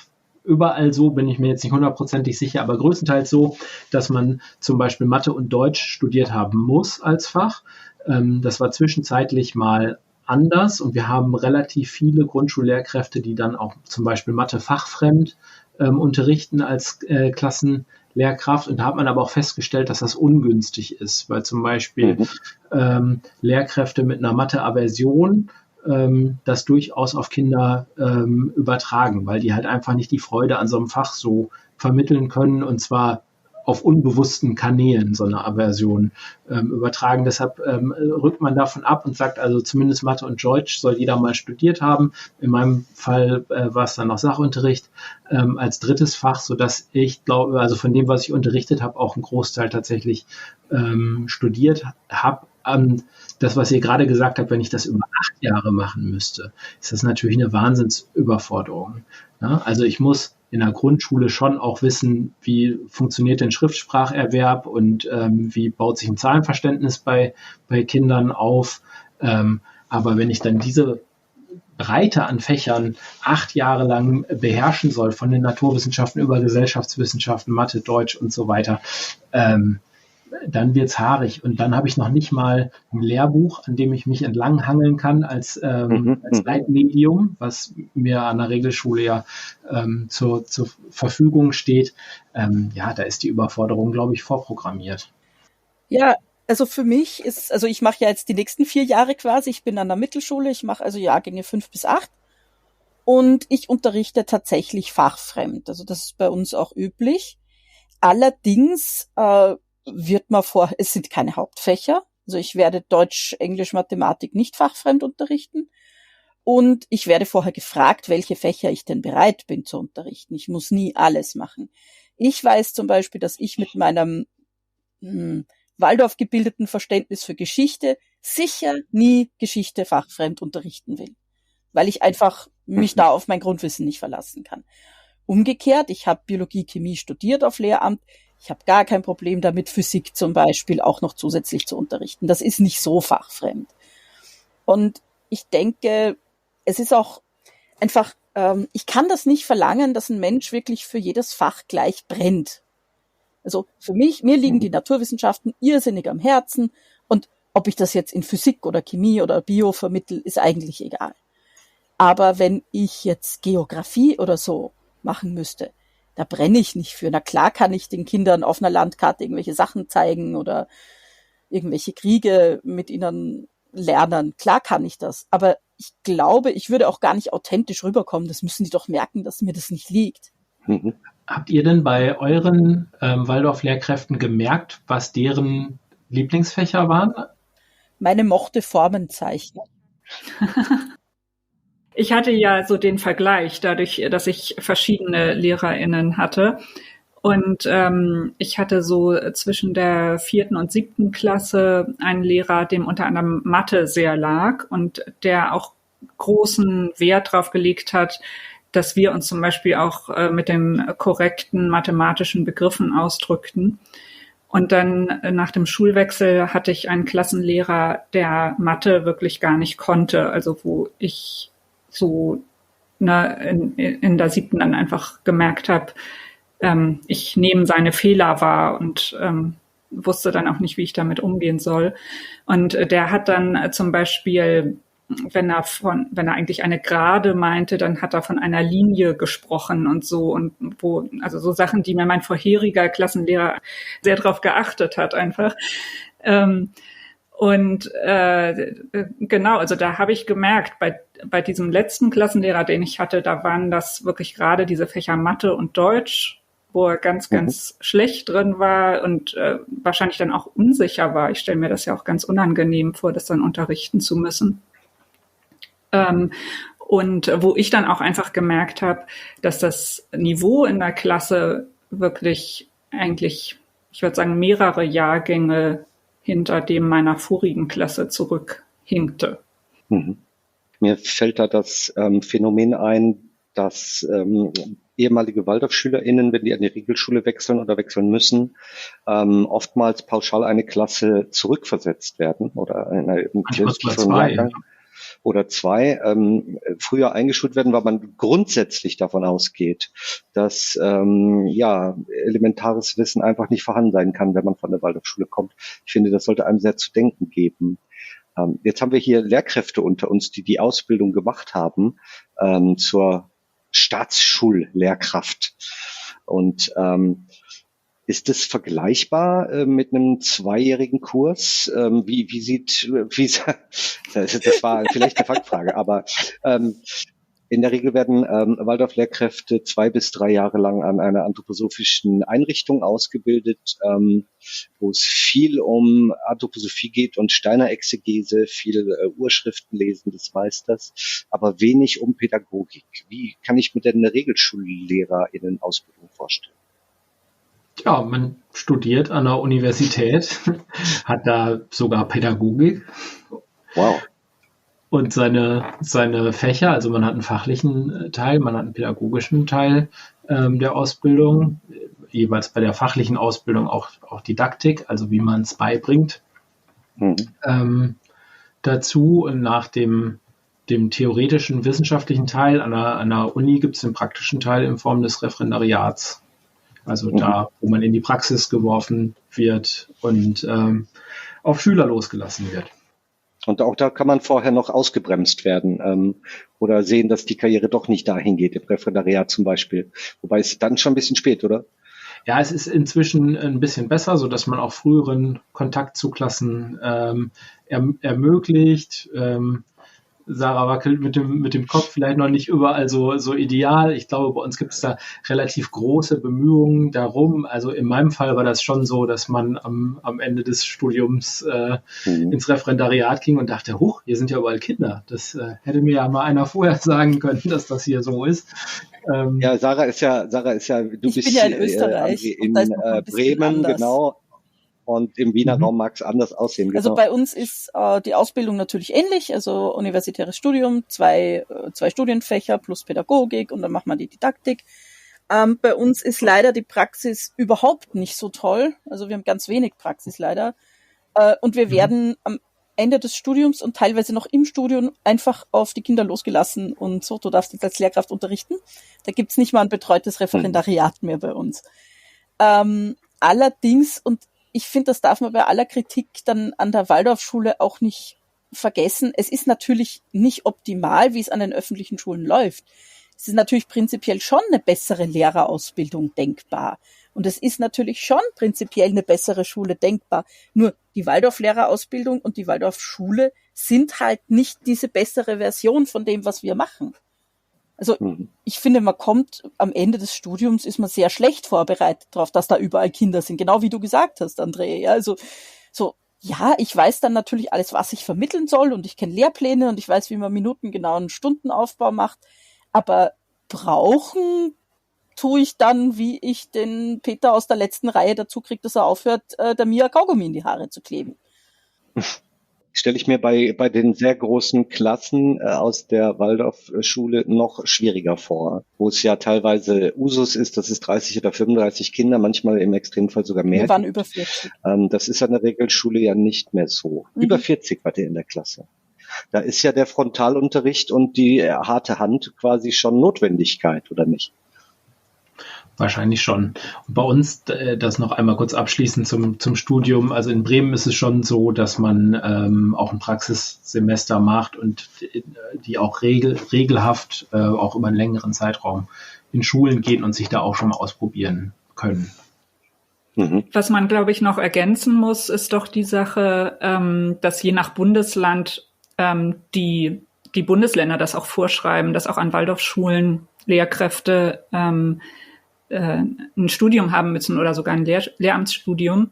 überall so, bin ich mir jetzt nicht 100%ig sicher, aber größtenteils so, dass man zum Beispiel Mathe und Deutsch studiert haben muss als Fach. Das war zwischenzeitlich mal anders und wir haben relativ viele Grundschullehrkräfte, die dann auch zum Beispiel Mathe fachfremd unterrichten als Klassenlehrkraft. Und da hat man aber auch festgestellt, dass das ungünstig ist, weil zum Beispiel Lehrkräfte mit einer Mathe-Aversion das durchaus auf Kinder übertragen, weil die halt einfach nicht die Freude an so einem Fach so vermitteln können und zwar auf unbewussten Kanälen so eine Aversion übertragen. Deshalb rückt man davon ab und sagt, also zumindest Mathe und Deutsch soll jeder mal studiert haben. In meinem Fall war es dann noch Sachunterricht als drittes Fach, sodass ich glaube, also von dem, was ich unterrichtet habe, auch einen Großteil tatsächlich studiert habe. Das, was ihr gerade gesagt habt, wenn ich das über 8 Jahre machen müsste, ist das natürlich eine Wahnsinnsüberforderung. Ja? Also ich muss in der Grundschule schon auch wissen, wie funktioniert denn Schriftspracherwerb und wie baut sich ein Zahlenverständnis bei Kindern auf. Aber wenn ich dann diese Breite an Fächern 8 Jahre lang beherrschen soll, von den Naturwissenschaften über Gesellschaftswissenschaften, Mathe, Deutsch und so weiter, dann wird's haarig. Und dann habe ich noch nicht mal ein Lehrbuch, an dem ich mich entlanghangeln kann als Leitmedium, was mir an der Regelschule ja zur Verfügung steht. Da ist die Überforderung, glaube ich, vorprogrammiert. Ja, also für mich also ich mache ja jetzt die nächsten 4 Jahre quasi. Ich bin an der Mittelschule, ich mache also Jahrgänge 5 bis 8 und ich unterrichte tatsächlich fachfremd. Also das ist bei uns auch üblich. Allerdings es sind keine Hauptfächer. Also ich werde Deutsch, Englisch, Mathematik nicht fachfremd unterrichten. Und ich werde vorher gefragt, welche Fächer ich denn bereit bin zu unterrichten. Ich muss nie alles machen. Ich weiß zum Beispiel, dass ich mit meinem Waldorf gebildeten Verständnis für Geschichte sicher nie Geschichte fachfremd unterrichten will. Weil ich einfach mich da auf mein Grundwissen nicht verlassen kann. Umgekehrt, ich habe Biologie, Chemie studiert auf Lehramt. Ich habe gar kein Problem damit, Physik zum Beispiel auch noch zusätzlich zu unterrichten. Das ist nicht so fachfremd. Und ich denke, es ist auch einfach, ich kann das nicht verlangen, dass ein Mensch wirklich für jedes Fach gleich brennt. Also mir liegen die Naturwissenschaften irrsinnig am Herzen und ob ich das jetzt in Physik oder Chemie oder Bio vermittle, ist eigentlich egal. Aber wenn ich jetzt Geografie oder so machen müsste, da brenne ich nicht für. Na klar kann ich den Kindern auf einer Landkarte irgendwelche Sachen zeigen oder irgendwelche Kriege mit ihnen lernen. Klar kann ich das. Aber ich glaube, ich würde auch gar nicht authentisch rüberkommen. Das müssen die doch merken, dass mir das nicht liegt. Habt ihr denn bei euren Waldorf-Lehrkräften gemerkt, was deren Lieblingsfächer waren? Meine mochte Formen zeichnen. Ich hatte ja so den Vergleich, dadurch, dass ich verschiedene LehrerInnen hatte. Und ich hatte so zwischen der 4. und 7. Klasse einen Lehrer, dem unter anderem Mathe sehr lag und der auch großen Wert drauf gelegt hat, dass wir uns zum Beispiel auch mit den korrekten mathematischen Begriffen ausdrückten. Und dann nach dem Schulwechsel hatte ich einen Klassenlehrer, der Mathe wirklich gar nicht konnte, also wo ich so in der 7. dann einfach gemerkt habe, ich nehme seine Fehler wahr und wusste dann auch nicht, wie ich damit umgehen soll. Und der hat dann zum Beispiel, wenn er eigentlich eine Gerade meinte, dann hat er von einer Linie gesprochen und so also so Sachen, die mir mein vorheriger Klassenlehrer sehr drauf geachtet hat einfach. Genau, also da habe ich gemerkt, bei diesem letzten Klassenlehrer, den ich hatte, da waren das wirklich gerade diese Fächer Mathe und Deutsch, wo er ganz, ganz schlecht drin war und wahrscheinlich dann auch unsicher war. Ich stelle mir das ja auch ganz unangenehm vor, das dann unterrichten zu müssen. Und wo ich dann auch einfach gemerkt habe, dass das Niveau in der Klasse wirklich eigentlich, ich würde sagen, mehrere Jahrgänge hinter dem meiner vorigen Klasse zurückhinkte. Mir fällt da das Phänomen ein, dass ehemalige WaldorfschülerInnen, wenn die an die Regelschule wechseln oder wechseln müssen, oftmals pauschal eine Klasse zurückversetzt werden oder in einem kürzeren Jahrgang oder 2 früher eingeschult werden, weil man grundsätzlich davon ausgeht, dass elementares Wissen einfach nicht vorhanden sein kann, wenn man von der Waldorfschule kommt. Ich finde, das sollte einem sehr zu denken geben. Jetzt haben wir hier Lehrkräfte unter uns, die die Ausbildung gemacht haben zur Staatsschullehrkraft. Und ist das vergleichbar mit einem 2-jährigen Kurs? Das war vielleicht eine Fangfrage, aber in der Regel werden Waldorf-Lehrkräfte 2 bis 3 Jahre lang an einer anthroposophischen Einrichtung ausgebildet, wo es viel um Anthroposophie geht und Steiner Exegese, viel Urschriftenlesen des Meisters, aber wenig um Pädagogik. Wie kann ich mir denn eine RegelschullehrerInnen-Ausbildung vorstellen? Ja, man studiert an der Universität, hat da sogar Pädagogik. Wow. Und seine Fächer, also man hat einen fachlichen Teil, man hat einen pädagogischen Teil der Ausbildung, jeweils bei der fachlichen Ausbildung auch Didaktik, also wie man es beibringt. Dazu und nach dem theoretischen wissenschaftlichen Teil an der Uni gibt es den praktischen Teil in Form des Referendariats. Also da, wo man in die Praxis geworfen wird und auf Schüler losgelassen wird. Und auch da kann man vorher noch ausgebremst werden oder sehen, dass die Karriere doch nicht dahin geht, im Referendariat zum Beispiel. Wobei es dann schon ein bisschen spät, oder? Ja, es ist inzwischen ein bisschen besser, so dass man auch früheren Kontakt zu Klassen ermöglicht. Sarah wackelt mit dem Kopf, vielleicht noch nicht überall so ideal. Ich glaube, bei uns gibt es da relativ große Bemühungen darum. Also in meinem Fall war das schon so, dass man am Ende des Studiums ins Referendariat ging und dachte, huch, hier sind ja überall Kinder. Das hätte mir ja mal einer vorher sagen können, dass das hier so ist. Ja, Sarah ist ja, du bist ja in Österreich, in Bremen, anders. Genau. Und im Wiener Raum mag es anders aussehen. Genau. Also bei uns ist die Ausbildung natürlich ähnlich, also universitäres Studium, zwei Studienfächer plus Pädagogik und dann macht man die Didaktik. Bei uns ist leider die Praxis überhaupt nicht so toll, also wir haben ganz wenig Praxis leider. Und wir werden am Ende des Studiums und teilweise noch im Studium einfach auf die Kinder losgelassen und so, du darfst jetzt als Lehrkraft unterrichten. Da gibt's nicht mal ein betreutes Referendariat mehr bei uns. Allerdings, und ich finde, das darf man bei aller Kritik dann an der Waldorfschule auch nicht vergessen. Es ist natürlich nicht optimal, wie es an den öffentlichen Schulen läuft. Es ist natürlich prinzipiell schon eine bessere Lehrerausbildung denkbar. Und es ist natürlich schon prinzipiell eine bessere Schule denkbar. Nur die Waldorf-Lehrerausbildung und die Waldorfschule sind halt nicht diese bessere Version von dem, was wir machen. Also ich finde, man kommt am Ende des Studiums, ist man sehr schlecht vorbereitet darauf, dass da überall Kinder sind. Genau wie du gesagt hast, André. Ja, also ich weiß dann natürlich alles, was ich vermitteln soll und ich kenne Lehrpläne und ich weiß, wie man minutengenauen Stundenaufbau macht. Aber brauchen tue ich dann, wie ich den Peter aus der letzten Reihe dazu kriege, dass er aufhört, der Mia Kaugummi in die Haare zu kleben. Stelle ich mir bei den sehr großen Klassen aus der Waldorfschule noch schwieriger vor, wo es ja teilweise Usus ist, dass es 30 oder 35 Kinder, manchmal im Extremfall sogar mehr. Wir waren über 40. Das ist an der Regelschule ja nicht mehr so. Über 40 war der in der Klasse. Da ist ja der Frontalunterricht und die harte Hand quasi schon Notwendigkeit, oder nicht? Wahrscheinlich schon. Und bei uns, das noch einmal kurz abschließend zum Studium, also in Bremen ist es schon so, dass man auch ein Praxissemester macht und die auch regelhaft auch über einen längeren Zeitraum in Schulen gehen und sich da auch schon mal ausprobieren können. Was man, glaube ich, noch ergänzen muss, ist doch die Sache, dass je nach Bundesland die Bundesländer das auch vorschreiben, dass auch an Waldorfschulen Lehrkräfte ein Studium haben müssen oder sogar ein Lehramtsstudium.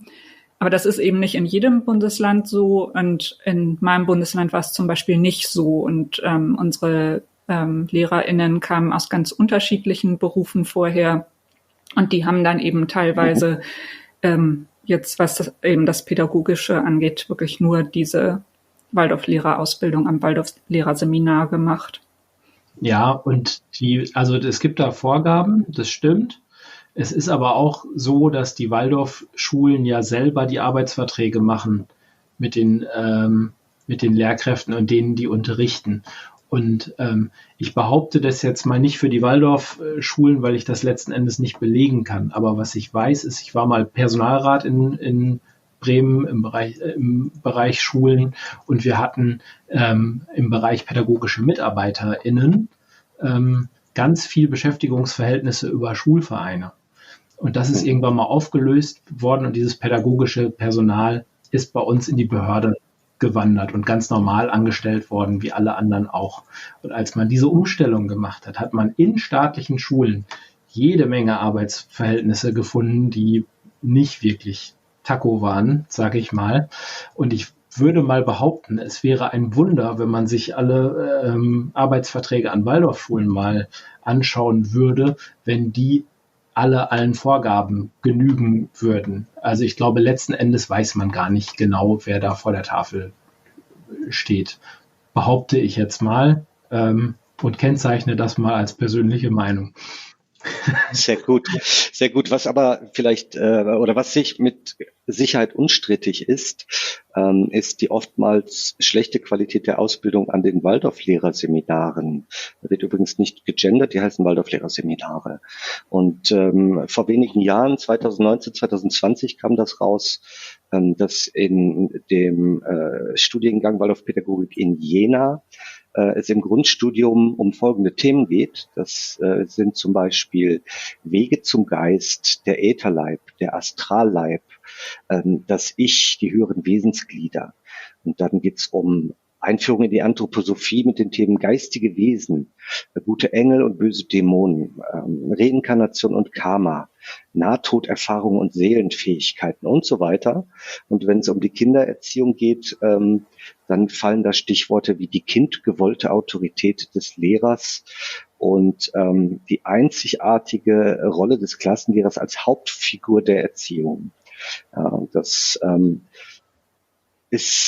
Aber das ist eben nicht in jedem Bundesland so. Und in meinem Bundesland war es zum Beispiel nicht so. Und unsere LehrerInnen kamen aus ganz unterschiedlichen Berufen vorher. Und die haben dann eben teilweise jetzt, was das Pädagogische angeht, wirklich nur diese Waldorf-Lehrerausbildung am Waldorf-Lehrerseminar gemacht. Ja, und also es gibt da Vorgaben, das stimmt. Es ist aber auch so, dass die Waldorfschulen ja selber die Arbeitsverträge machen mit den Lehrkräften und denen, die unterrichten. Und ich behaupte das jetzt mal nicht für die Waldorfschulen, weil ich das letzten Endes nicht belegen kann. Aber was ich weiß, ist, ich war mal Personalrat in Bremen im Bereich Schulen und wir hatten im Bereich pädagogische MitarbeiterInnen ganz viel Beschäftigungsverhältnisse über Schulvereine. Und das ist irgendwann mal aufgelöst worden und dieses pädagogische Personal ist bei uns in die Behörde gewandert und ganz normal angestellt worden, wie alle anderen auch. Und als man diese Umstellung gemacht hat, hat man in staatlichen Schulen jede Menge Arbeitsverhältnisse gefunden, die nicht wirklich Taco waren, sage ich mal. Und ich würde mal behaupten, es wäre ein Wunder, wenn man sich alle Arbeitsverträge an Waldorfschulen mal anschauen würde, wenn die allen Vorgaben genügen würden. Also ich glaube, letzten Endes weiß man gar nicht genau, wer da vor der Tafel steht. Behaupte ich jetzt mal und kennzeichne das mal als persönliche Meinung. Sehr gut, sehr gut. Was aber vielleicht oder was sich mit Sicherheit unstrittig ist die oftmals schlechte Qualität der Ausbildung an den Waldorf-Lehrerseminaren. Da wird übrigens nicht gegendert, die heißen Waldorf-Lehrerseminare. Und vor wenigen Jahren, 2019, 2020 kam das raus, dass in dem Studiengang Waldorfpädagogik in Jena es im Grundstudium um folgende Themen geht. Das sind zum Beispiel Wege zum Geist, der Ätherleib, der Astralleib, das Ich, die höheren Wesensglieder. Und dann geht's um Einführung in die Anthroposophie mit den Themen geistige Wesen, gute Engel und böse Dämonen, Reinkarnation und Karma, Nahtoderfahrung und Seelenfähigkeiten und so weiter. Und wenn es um die Kindererziehung geht, dann fallen da Stichworte wie die kindgewollte Autorität des Lehrers und die einzigartige Rolle des Klassenlehrers als Hauptfigur der Erziehung. Das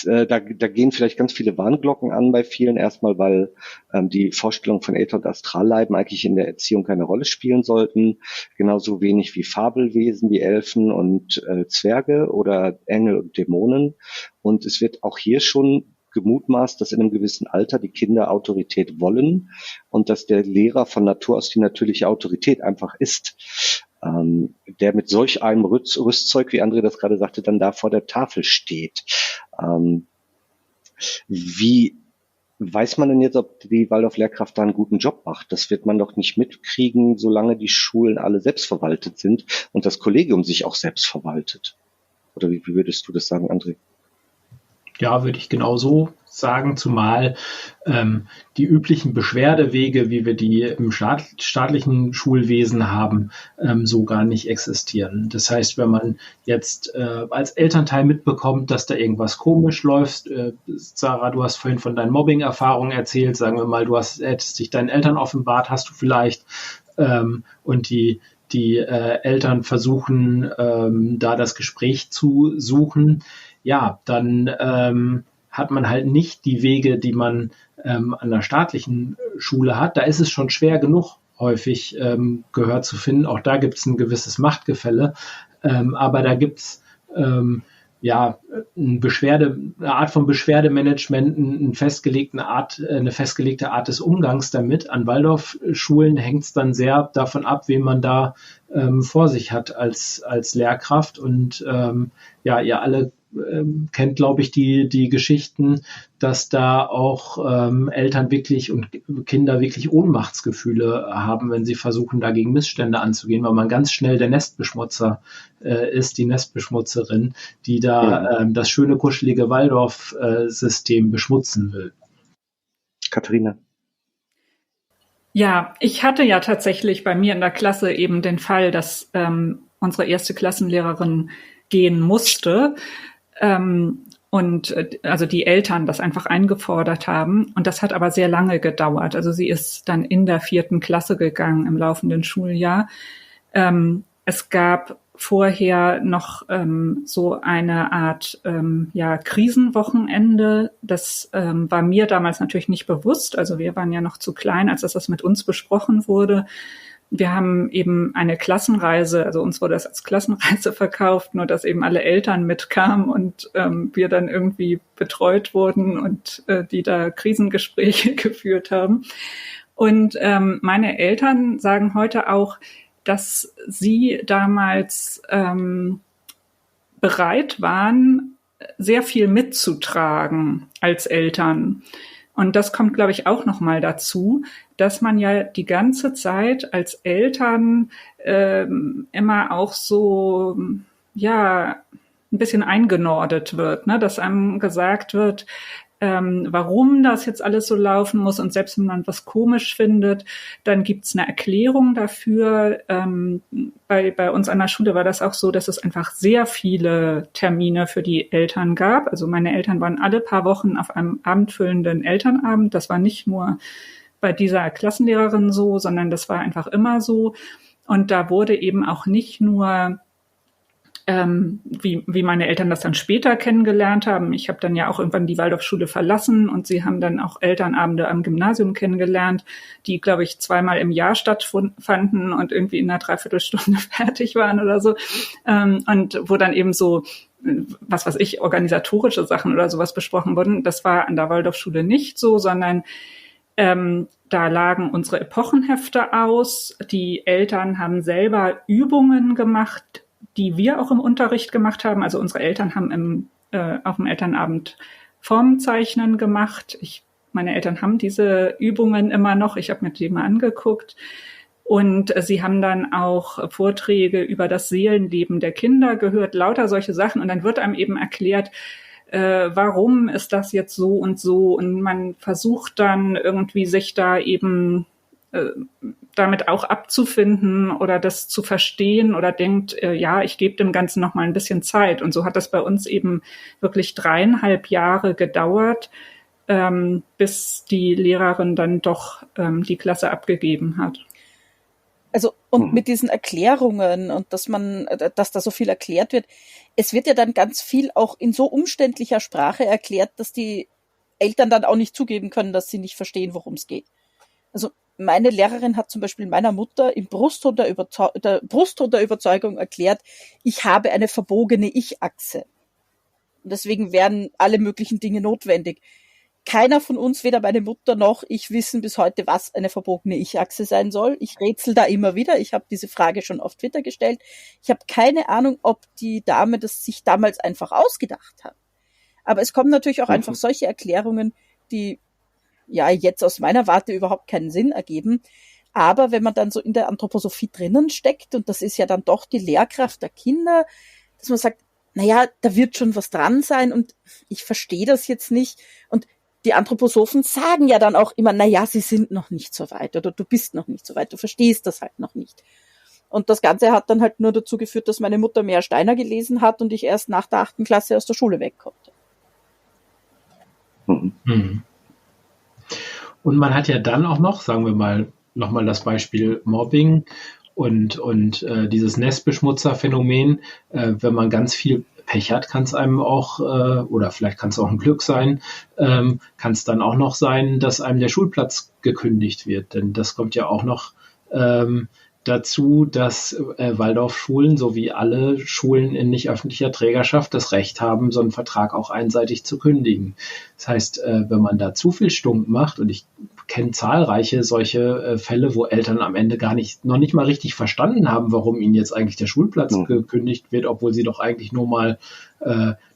da gehen vielleicht ganz viele Warnglocken an bei vielen. Erstmal, weil die Vorstellung von Äther- und Astralleiben eigentlich in der Erziehung keine Rolle spielen sollten. Genauso wenig wie Fabelwesen wie Elfen und Zwerge oder Engel und Dämonen. Und es wird auch hier schon gemutmaßt, dass in einem gewissen Alter die Kinder Autorität wollen und dass der Lehrer von Natur aus die natürliche Autorität einfach ist. Der mit solch einem Rüstzeug, wie André das gerade sagte, dann da vor der Tafel steht. Wie weiß man denn jetzt, ob die Waldorf-Lehrkraft da einen guten Job macht? Das wird man doch nicht mitkriegen, solange die Schulen alle selbstverwaltet sind und das Kollegium sich auch selbst verwaltet. Oder wie würdest du das sagen, André? Ja, würde ich genauso sagen, zumal die üblichen Beschwerdewege, wie wir die im staatlichen Schulwesen haben, so gar nicht existieren. Das heißt, wenn man jetzt als Elternteil mitbekommt, dass da irgendwas komisch läuft, Sarah, du hast vorhin von deinen Mobbing-Erfahrungen erzählt, sagen wir mal, hättest dich deinen Eltern offenbart, hast du vielleicht, und die Eltern versuchen, da das Gespräch zu suchen, ja, dann hat man halt nicht die Wege, die man an der staatlichen Schule hat. Da ist es schon schwer genug, häufig Gehör zu finden. Auch da gibt es ein gewisses Machtgefälle. Aber da gibt es eine Art von Beschwerdemanagement, eine festgelegte Art des Umgangs damit. An Waldorfschulen hängt es dann sehr davon ab, wen man da vor sich hat als Lehrkraft. Und ihr alle kennt, glaube ich, die Geschichten, dass da auch Eltern wirklich und Kinder wirklich Ohnmachtsgefühle haben, wenn sie versuchen, dagegen Missstände anzugehen, weil man ganz schnell der Nestbeschmutzer ist, die Nestbeschmutzerin, die da das schöne, kuschelige Waldorf-System beschmutzen will. Katharina? Ja, ich hatte ja tatsächlich bei mir in der Klasse eben den Fall, dass unsere erste Klassenlehrerin gehen musste. Und also die Eltern das einfach eingefordert haben. Und das hat aber sehr lange gedauert. Also sie ist dann in der 4. Klasse gegangen im laufenden Schuljahr. Es gab vorher noch so eine Art Krisenwochenende. Das war mir damals natürlich nicht bewusst. Also wir waren ja noch zu klein, als das mit uns besprochen wurde. Wir haben eben eine Klassenreise, also uns wurde das als Klassenreise verkauft, nur dass eben alle Eltern mitkamen und wir dann irgendwie betreut wurden und die da Krisengespräche geführt haben. Und meine Eltern sagen heute auch, dass sie damals bereit waren, sehr viel mitzutragen als Eltern. Und das kommt, glaube ich, auch nochmal dazu, dass man ja die ganze Zeit als Eltern immer auch so, ein bisschen eingenordet wird, ne? Dass einem gesagt wird, warum das jetzt alles so laufen muss. Und selbst wenn man was komisch findet, dann gibt's eine Erklärung dafür. Bei uns an der Schule war das auch so, dass es einfach sehr viele Termine für die Eltern gab. Also meine Eltern waren alle paar Wochen auf einem abendfüllenden Elternabend. Das war nicht nur bei dieser Klassenlehrerin so, sondern das war einfach immer so. Und da wurde eben auch nicht nur wie meine Eltern das dann später kennengelernt haben. Ich habe dann ja auch irgendwann die Waldorfschule verlassen und sie haben dann auch Elternabende am Gymnasium kennengelernt, die, glaube ich, 2-mal im Jahr stattfanden und irgendwie in einer Dreiviertelstunde fertig waren oder so. Und wo dann eben so, was weiß ich, organisatorische Sachen oder sowas besprochen wurden. Das war an der Waldorfschule nicht so, sondern da lagen unsere Epochenhefte aus. Die Eltern haben selber Übungen gemacht, die wir auch im Unterricht gemacht haben. Also unsere Eltern haben auf dem Elternabend Formenzeichnen gemacht. Meine Eltern haben diese Übungen immer noch. Ich habe mir die mal angeguckt. Und sie haben dann auch Vorträge über das Seelenleben der Kinder gehört, lauter solche Sachen. Und dann wird einem eben erklärt, warum ist das jetzt so und so. Und man versucht dann irgendwie sich da eben damit auch abzufinden oder das zu verstehen oder denkt, ja, ich gebe dem Ganzen noch mal ein bisschen Zeit. Und so hat das bei uns eben wirklich 3,5 Jahre gedauert, bis die Lehrerin dann doch die Klasse abgegeben hat. Also, und mit diesen Erklärungen und dass da so viel erklärt wird, es wird ja dann ganz viel auch in so umständlicher Sprache erklärt, dass die Eltern dann auch nicht zugeben können, dass sie nicht verstehen, worum es geht. Also, meine Lehrerin hat zum Beispiel meiner Mutter im Brustton der Überzeugung erklärt, ich habe eine verbogene Ich-Achse. Und deswegen wären alle möglichen Dinge notwendig. Keiner von uns, weder meine Mutter noch ich, wissen bis heute, was eine verbogene Ich-Achse sein soll. Ich rätsel da immer wieder. Ich habe diese Frage schon auf Twitter gestellt. Ich habe keine Ahnung, ob die Dame das sich damals einfach ausgedacht hat. Aber es kommen natürlich auch einfach solche Erklärungen, die ja jetzt aus meiner Warte überhaupt keinen Sinn ergeben. Aber wenn man dann so in der Anthroposophie drinnen steckt, und das ist ja dann doch die Lehrkraft der Kinder, dass man sagt, naja, da wird schon was dran sein und ich verstehe das jetzt nicht. Und die Anthroposophen sagen ja dann auch immer, naja, sie sind noch nicht so weit oder du bist noch nicht so weit, du verstehst das halt noch nicht. Und das Ganze hat dann halt nur dazu geführt, dass meine Mutter mehr Steiner gelesen hat und ich erst nach der 8. Klasse aus der Schule weg konnte. Mhm. Und man hat ja dann auch noch, sagen wir mal, nochmal das Beispiel Mobbing und dieses Nestbeschmutzer-Phänomen. Wenn man ganz viel Pech hat, kann es einem auch, oder vielleicht kann es auch ein Glück sein, kann es dann auch noch sein, dass einem der Schulplatz gekündigt wird. Denn das kommt ja auch noch dazu, dass Waldorfschulen sowie alle Schulen in nicht öffentlicher Trägerschaft das Recht haben, so einen Vertrag auch einseitig zu kündigen. Das heißt, wenn man da zu viel Stunden macht, und ich kenne zahlreiche solche Fälle, wo Eltern am Ende noch nicht mal richtig verstanden haben, warum ihnen jetzt eigentlich der Schulplatz gekündigt wird, obwohl sie doch eigentlich nur mal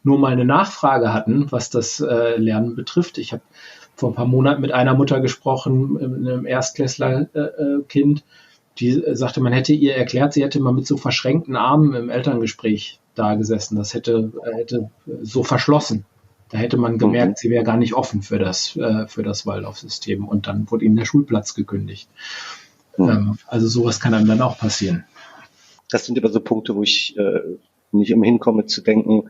eine Nachfrage hatten, was das Lernen betrifft. Ich habe vor ein paar Monaten mit einer Mutter gesprochen, einem Erstklässler-Kind, die sagte, man hätte ihr erklärt, sie hätte mal mit so verschränkten Armen im Elterngespräch da gesessen. Das hätte so verschlossen. Da hätte man gemerkt, sie wäre gar nicht offen für das Waldorfsystem. Und dann wurde ihnen der Schulplatz gekündigt. Also sowas kann einem dann auch passieren. Das sind aber so Punkte, wo ich nicht umhin komme zu denken,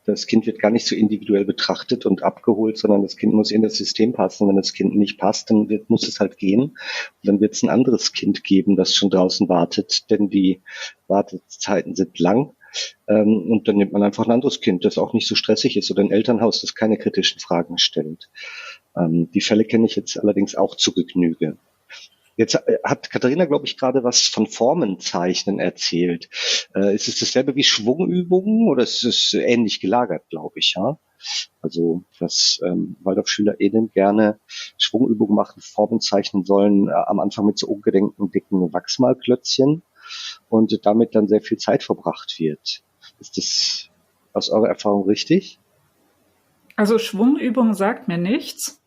das Kind wird gar nicht so individuell betrachtet und abgeholt, sondern das Kind muss in das System passen. Wenn das Kind nicht passt, dann muss es halt gehen. Und dann wird es ein anderes Kind geben, das schon draußen wartet, denn die Wartezeiten sind lang. Und dann nimmt man einfach ein anderes Kind, das auch nicht so stressig ist, oder ein Elternhaus, das keine kritischen Fragen stellt. Die Fälle kenne ich jetzt allerdings auch zu Genüge. Jetzt hat Katharina, glaube ich, gerade was von Formenzeichnen erzählt. Ist es dasselbe wie Schwungübungen oder ist es ähnlich gelagert, glaube ich, ja? Also, dass WaldorfschülerInnen gerne Schwungübungen machen, Formen zeichnen sollen, am Anfang mit so ungedenkten, dicken Wachsmalklötzchen und damit dann sehr viel Zeit verbracht wird. Ist das aus eurer Erfahrung richtig? Also Schwungübung sagt mir nichts.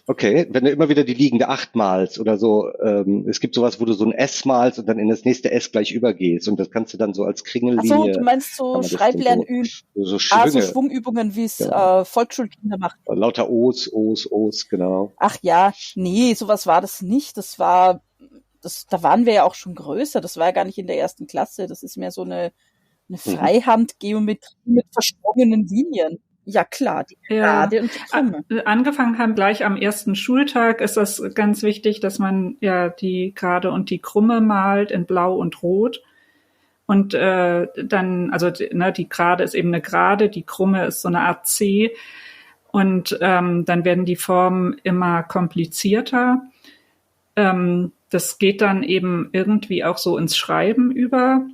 Okay, wenn du immer wieder die liegende 8 malst oder so, es gibt sowas, wo du so ein S malst und dann in das nächste S gleich übergehst und das kannst du dann so als Kringellinie. Ach so, du meinst so Schreiblernübungen, so Schwünge. so Schwungübungen, wie es Volksschulkinder machen. Lauter O's, genau. Ach ja, nee, sowas war das nicht. Da waren wir ja auch schon größer. Das war ja gar nicht in der 1. Klasse. Das ist mehr so eine Freihandgeometrie mit verschwungenen Linien. Ja klar, die Gerade und die Krumme. Angefangen haben gleich am ersten Schultag ist das ganz wichtig, dass man ja die Gerade und die Krumme malt in Blau und Rot. Und dann, also die Gerade ist eben eine Gerade, die Krumme ist so eine Art C. Und dann werden die Formen immer komplizierter. Das geht dann eben irgendwie auch so ins Schreiben über.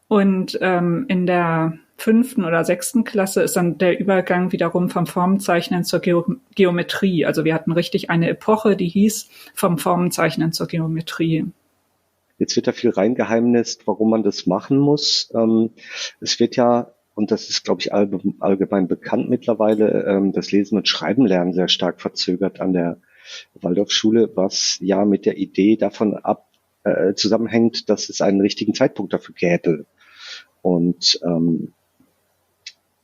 Und in der 5. oder 6. Klasse ist dann der Übergang wiederum vom Formenzeichnen zur Geometrie. Also wir hatten richtig eine Epoche, die hieß vom Formenzeichnen zur Geometrie. Jetzt wird da viel reingeheimnist, warum man das machen muss. Es wird ja, und das ist, glaube ich, allgemein bekannt mittlerweile, das Lesen und Schreiben lernen sehr stark verzögert an der Waldorfschule, was ja mit der Idee davon zusammenhängt, dass es einen richtigen Zeitpunkt dafür gäbe. Und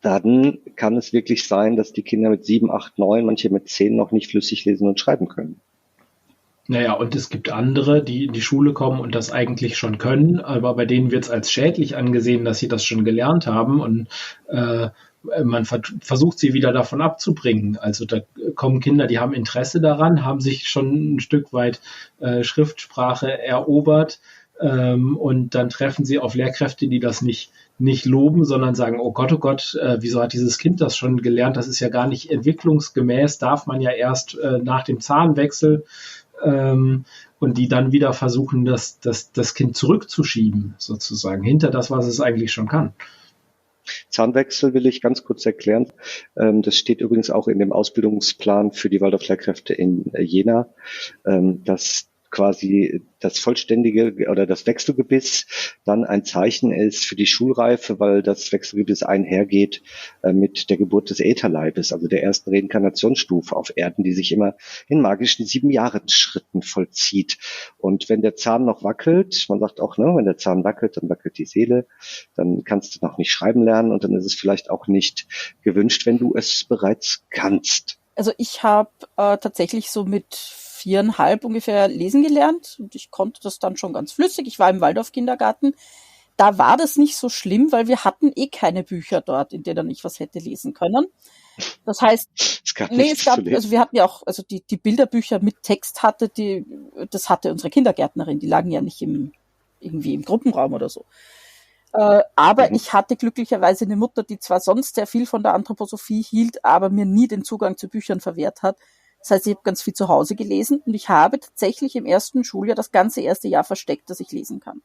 dann kann es wirklich sein, dass die Kinder mit 7, 8, 9, manche mit 10 noch nicht flüssig lesen und schreiben können. Naja, und es gibt andere, die in die Schule kommen und das eigentlich schon können, aber bei denen wird es als schädlich angesehen, dass sie das schon gelernt haben, und man versucht sie wieder davon abzubringen. Also da kommen Kinder, die haben Interesse daran, haben sich schon ein Stück weit Schriftsprache erobert, und dann treffen sie auf Lehrkräfte, die das nicht loben, sondern sagen, oh Gott, wieso hat dieses Kind das schon gelernt? Das ist ja gar nicht entwicklungsgemäß, darf man ja erst nach dem Zahnwechsel, und die dann wieder versuchen, das Kind zurückzuschieben, sozusagen, hinter das, was es eigentlich schon kann. Zahnwechsel will ich ganz kurz erklären. Das steht übrigens auch in dem Ausbildungsplan für die Waldorf-Lehrkräfte in Jena, dass quasi das vollständige oder das Wechselgebiss dann ein Zeichen ist für die Schulreife, weil das Wechselgebiss einhergeht mit der Geburt des Ätherleibes, also der ersten Reinkarnationsstufe auf Erden, die sich immer in magischen 7-Jahres-Schritten vollzieht. Und wenn der Zahn noch wackelt, man sagt auch, ne, wenn der Zahn wackelt, dann wackelt die Seele, dann kannst du noch nicht schreiben lernen, und dann ist es vielleicht auch nicht gewünscht, wenn du es bereits kannst. Also ich habe tatsächlich so mit 4,5 ungefähr lesen gelernt, und ich konnte das dann schon ganz flüssig. Ich war im Waldorf-Kindergarten. Da war das nicht so schlimm, weil wir hatten keine Bücher dort, in denen ich was hätte lesen können. Das heißt, also wir hatten ja auch, also die Bilderbücher mit Text das hatte unsere Kindergärtnerin, die lagen ja nicht irgendwie im Gruppenraum oder so. Aber ich hatte glücklicherweise eine Mutter, die zwar sonst sehr viel von der Anthroposophie hielt, aber mir nie den Zugang zu Büchern verwehrt hat. Das heißt, ich habe ganz viel zu Hause gelesen, und ich habe tatsächlich im ersten Schuljahr das ganze erste Jahr versteckt, dass ich lesen kann.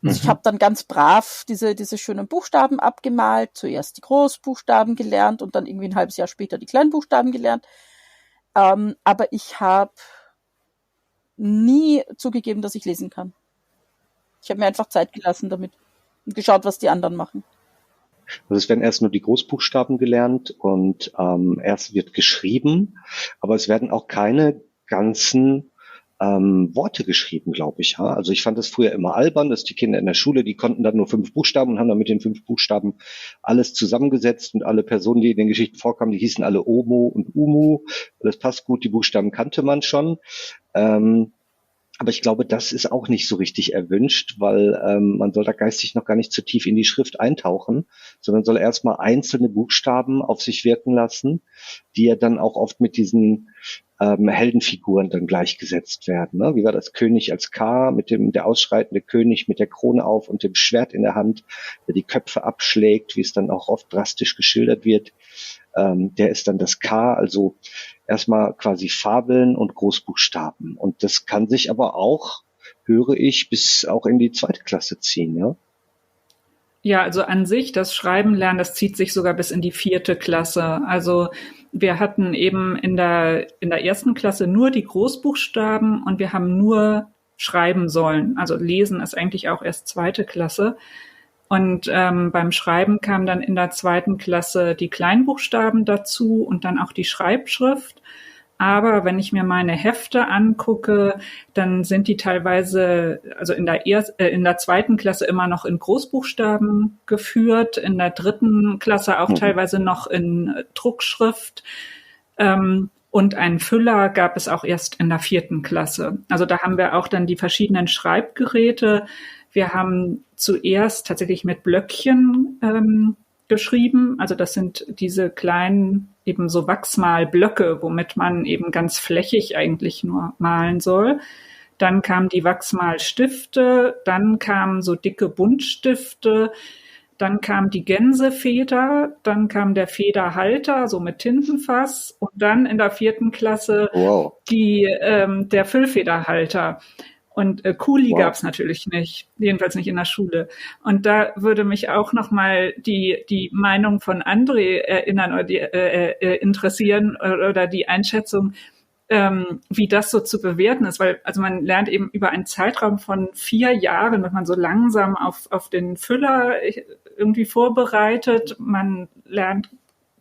Also ich habe dann ganz brav diese schönen Buchstaben abgemalt, zuerst die Großbuchstaben gelernt und dann irgendwie ein halbes Jahr später die Kleinbuchstaben gelernt. Aber ich habe nie zugegeben, dass ich lesen kann. Ich habe mir einfach Zeit gelassen damit und geschaut, was die anderen machen. Also es werden erst nur die Großbuchstaben gelernt, und erst wird geschrieben, aber es werden auch keine ganzen Worte geschrieben, glaube ich. Ja? Also ich fand das früher immer albern, dass die Kinder in der Schule, die konnten dann nur 5 Buchstaben und haben dann mit den 5 Buchstaben alles zusammengesetzt, und alle Personen, die in den Geschichten vorkamen, die hießen alle Omo und Umu. Das passt gut, die Buchstaben kannte man schon. Aber ich glaube, das ist auch nicht so richtig erwünscht, weil man soll da geistig noch gar nicht zu tief in die Schrift eintauchen, sondern soll erstmal einzelne Buchstaben auf sich wirken lassen, die ja dann auch oft mit diesen Heldenfiguren dann gleichgesetzt werden. Ne? Wie war das? König als K, mit der ausschreitende König mit der Krone auf und dem Schwert in der Hand, der die Köpfe abschlägt, wie es dann auch oft drastisch geschildert wird. Der ist dann das K, also erstmal quasi Fabeln und Großbuchstaben. Und das kann sich aber auch, höre ich, bis auch in die 2. Klasse ziehen, ja? Ja, also an sich, das Schreiben lernen, das zieht sich sogar bis in die 4. Klasse. Also wir hatten eben in der 1. Klasse nur die Großbuchstaben, und wir haben nur schreiben sollen. Also lesen ist eigentlich auch erst 2. Klasse. Und beim Schreiben kamen dann in der 2. Klasse die Kleinbuchstaben dazu und dann auch die Schreibschrift. Aber wenn ich mir meine Hefte angucke, dann sind die teilweise, also in der 2. Klasse immer noch in Großbuchstaben geführt, in der 3. Klasse auch teilweise noch in Druckschrift. Und einen Füller gab es auch erst in der 4. Klasse. Also da haben wir auch dann die verschiedenen Schreibgeräte. Wir haben zuerst tatsächlich mit Blöckchen geschrieben. Also das sind diese kleinen eben so Wachsmalblöcke, womit man eben ganz flächig eigentlich nur malen soll. Dann kamen die Wachsmalstifte, dann kamen so dicke Buntstifte, dann kam die Gänsefeder, dann kam der Federhalter, so mit Tintenfass, und dann in der 4. Klasse der Füllfederhalter. Und Kuli gab's natürlich nicht, jedenfalls nicht in der Schule. Und da würde mich auch nochmal die Meinung von André erinnern oder interessieren oder die Einschätzung, wie das so zu bewerten ist, weil also man lernt eben über einen Zeitraum von 4 Jahren, wird man so langsam auf den Füller irgendwie vorbereitet. Man lernt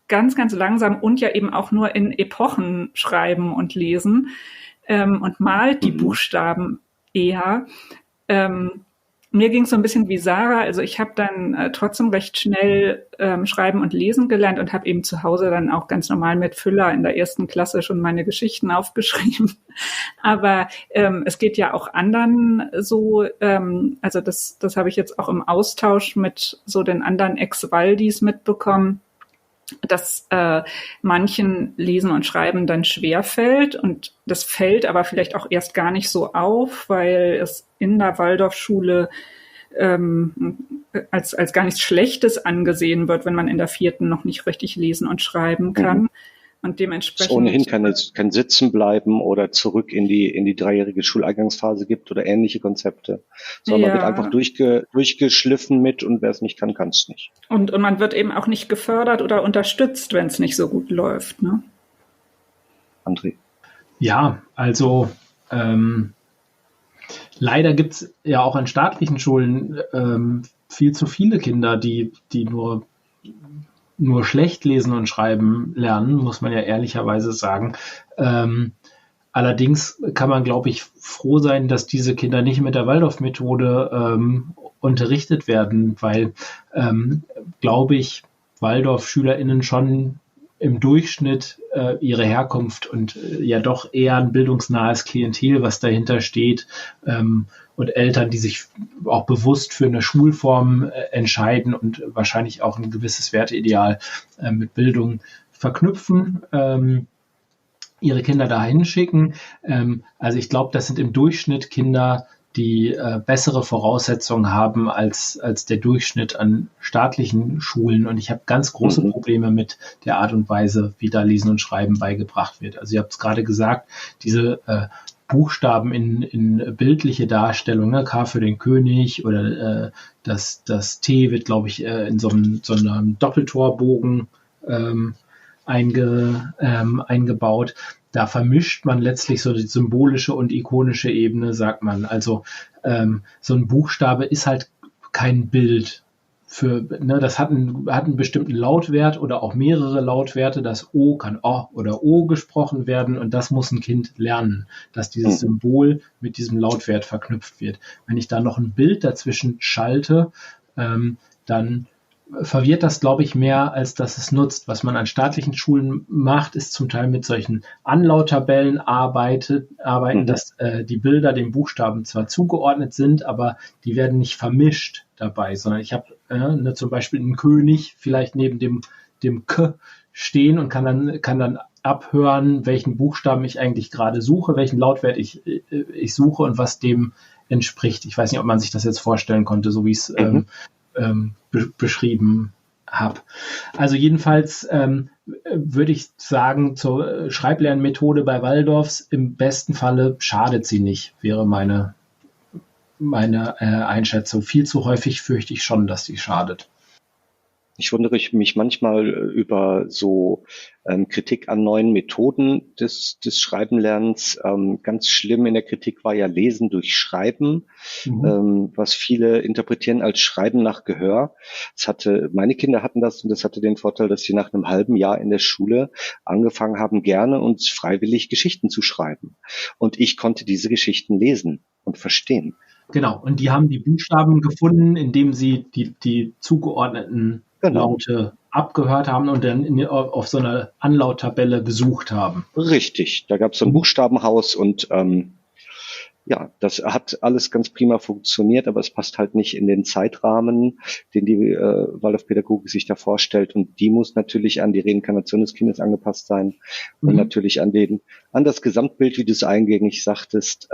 ganz, ganz langsam und ja eben auch nur in Epochen schreiben und lesen und malt die Buchstaben eher. Mir ging es so ein bisschen wie Sarah, also ich habe dann trotzdem recht schnell schreiben und lesen gelernt und habe eben zu Hause dann auch ganz normal mit Füller in der 1. Klasse schon meine Geschichten aufgeschrieben. Aber es geht ja auch anderen so, also das habe ich jetzt auch im Austausch mit so den anderen Ex-Waldis mitbekommen, dass manchen Lesen und Schreiben dann schwer fällt und das fällt aber vielleicht auch erst gar nicht so auf, weil es in der Waldorfschule als gar nichts Schlechtes angesehen wird, wenn man in der 4. noch nicht richtig lesen und schreiben kann. Und dementsprechend es ohnehin kein Sitzen bleiben oder zurück in die 3-jährige Schuleingangsphase gibt oder ähnliche Konzepte, sondern man wird einfach durchgeschliffen mit und wer es nicht kann, kann es nicht. Und man wird eben auch nicht gefördert oder unterstützt, wenn es nicht so gut läuft. Ne? André? Ja, also leider gibt es ja auch an staatlichen Schulen viel zu viele Kinder, die nur schlecht lesen und schreiben lernen, muss man ja ehrlicherweise sagen. Allerdings kann man, glaube ich, froh sein, dass diese Kinder nicht mit der Waldorf-Methode unterrichtet werden, weil, glaube ich, Waldorf-SchülerInnen schon im Durchschnitt ihre Herkunft und ja doch eher ein bildungsnahes Klientel, was dahinter steht, und Eltern, die sich auch bewusst für eine Schulform entscheiden und wahrscheinlich auch ein gewisses Werteideal mit Bildung verknüpfen, ihre Kinder dahin schicken. Also ich glaube, das sind im Durchschnitt Kinder, die bessere Voraussetzungen haben als der Durchschnitt an staatlichen Schulen. Und ich habe ganz große Probleme mit der Art und Weise, wie da Lesen und Schreiben beigebracht wird. Also ihr habt es gerade gesagt, diese Buchstaben in bildliche Darstellung, ne? K für den König oder das T wird, glaube ich, in so einem Doppeltorbogen eingebaut. Da vermischt man letztlich so die symbolische und ikonische Ebene, sagt man. Also so ein Buchstabe ist halt kein Bild. Das hat einen bestimmten Lautwert oder auch mehrere Lautwerte. Das O kann O oder O gesprochen werden und das muss ein Kind lernen, dass dieses Symbol mit diesem Lautwert verknüpft wird. Wenn ich da noch ein Bild dazwischen schalte, dann verwirrt das, glaube ich, mehr, als dass es nutzt. Was man an staatlichen Schulen macht, ist zum Teil mit solchen Anlauttabellen arbeiten, dass die Bilder den Buchstaben zwar zugeordnet sind, aber die werden nicht vermischt dabei, sondern ich habe zum Beispiel einen König vielleicht neben dem K stehen und kann dann abhören, welchen Buchstaben ich eigentlich gerade suche, welchen Lautwert ich suche und was dem entspricht. Ich weiß nicht, ob man sich das jetzt vorstellen konnte, so wie es beschrieben habe. Also jedenfalls würde ich sagen, zur Schreiblernmethode bei Waldorfs im besten Falle schadet sie nicht, wäre meine Einschätzung. Viel zu häufig fürchte ich schon, dass sie schadet. Ich wundere mich manchmal über so Kritik an neuen Methoden des Schreibenlernens. Ganz schlimm in der Kritik war ja Lesen durch Schreiben, was viele interpretieren als Schreiben nach Gehör. Meine Kinder hatten das und das hatte den Vorteil, dass sie nach einem halben Jahr in der Schule angefangen haben, gerne und freiwillig Geschichten zu schreiben. Und ich konnte diese Geschichten lesen und verstehen. Genau, und die haben die Buchstaben gefunden, indem sie die zugeordneten Laute abgehört haben und dann auf so einer Anlauttabelle gesucht haben. Richtig, da gab es so ein Buchstabenhaus und ja, das hat alles ganz prima funktioniert, aber es passt halt nicht in den Zeitrahmen, den die Waldorfpädagogik sich da vorstellt. Und die muss natürlich an die Reinkarnation des Kindes angepasst sein und natürlich an das Gesamtbild, wie du es eingängig sagtest,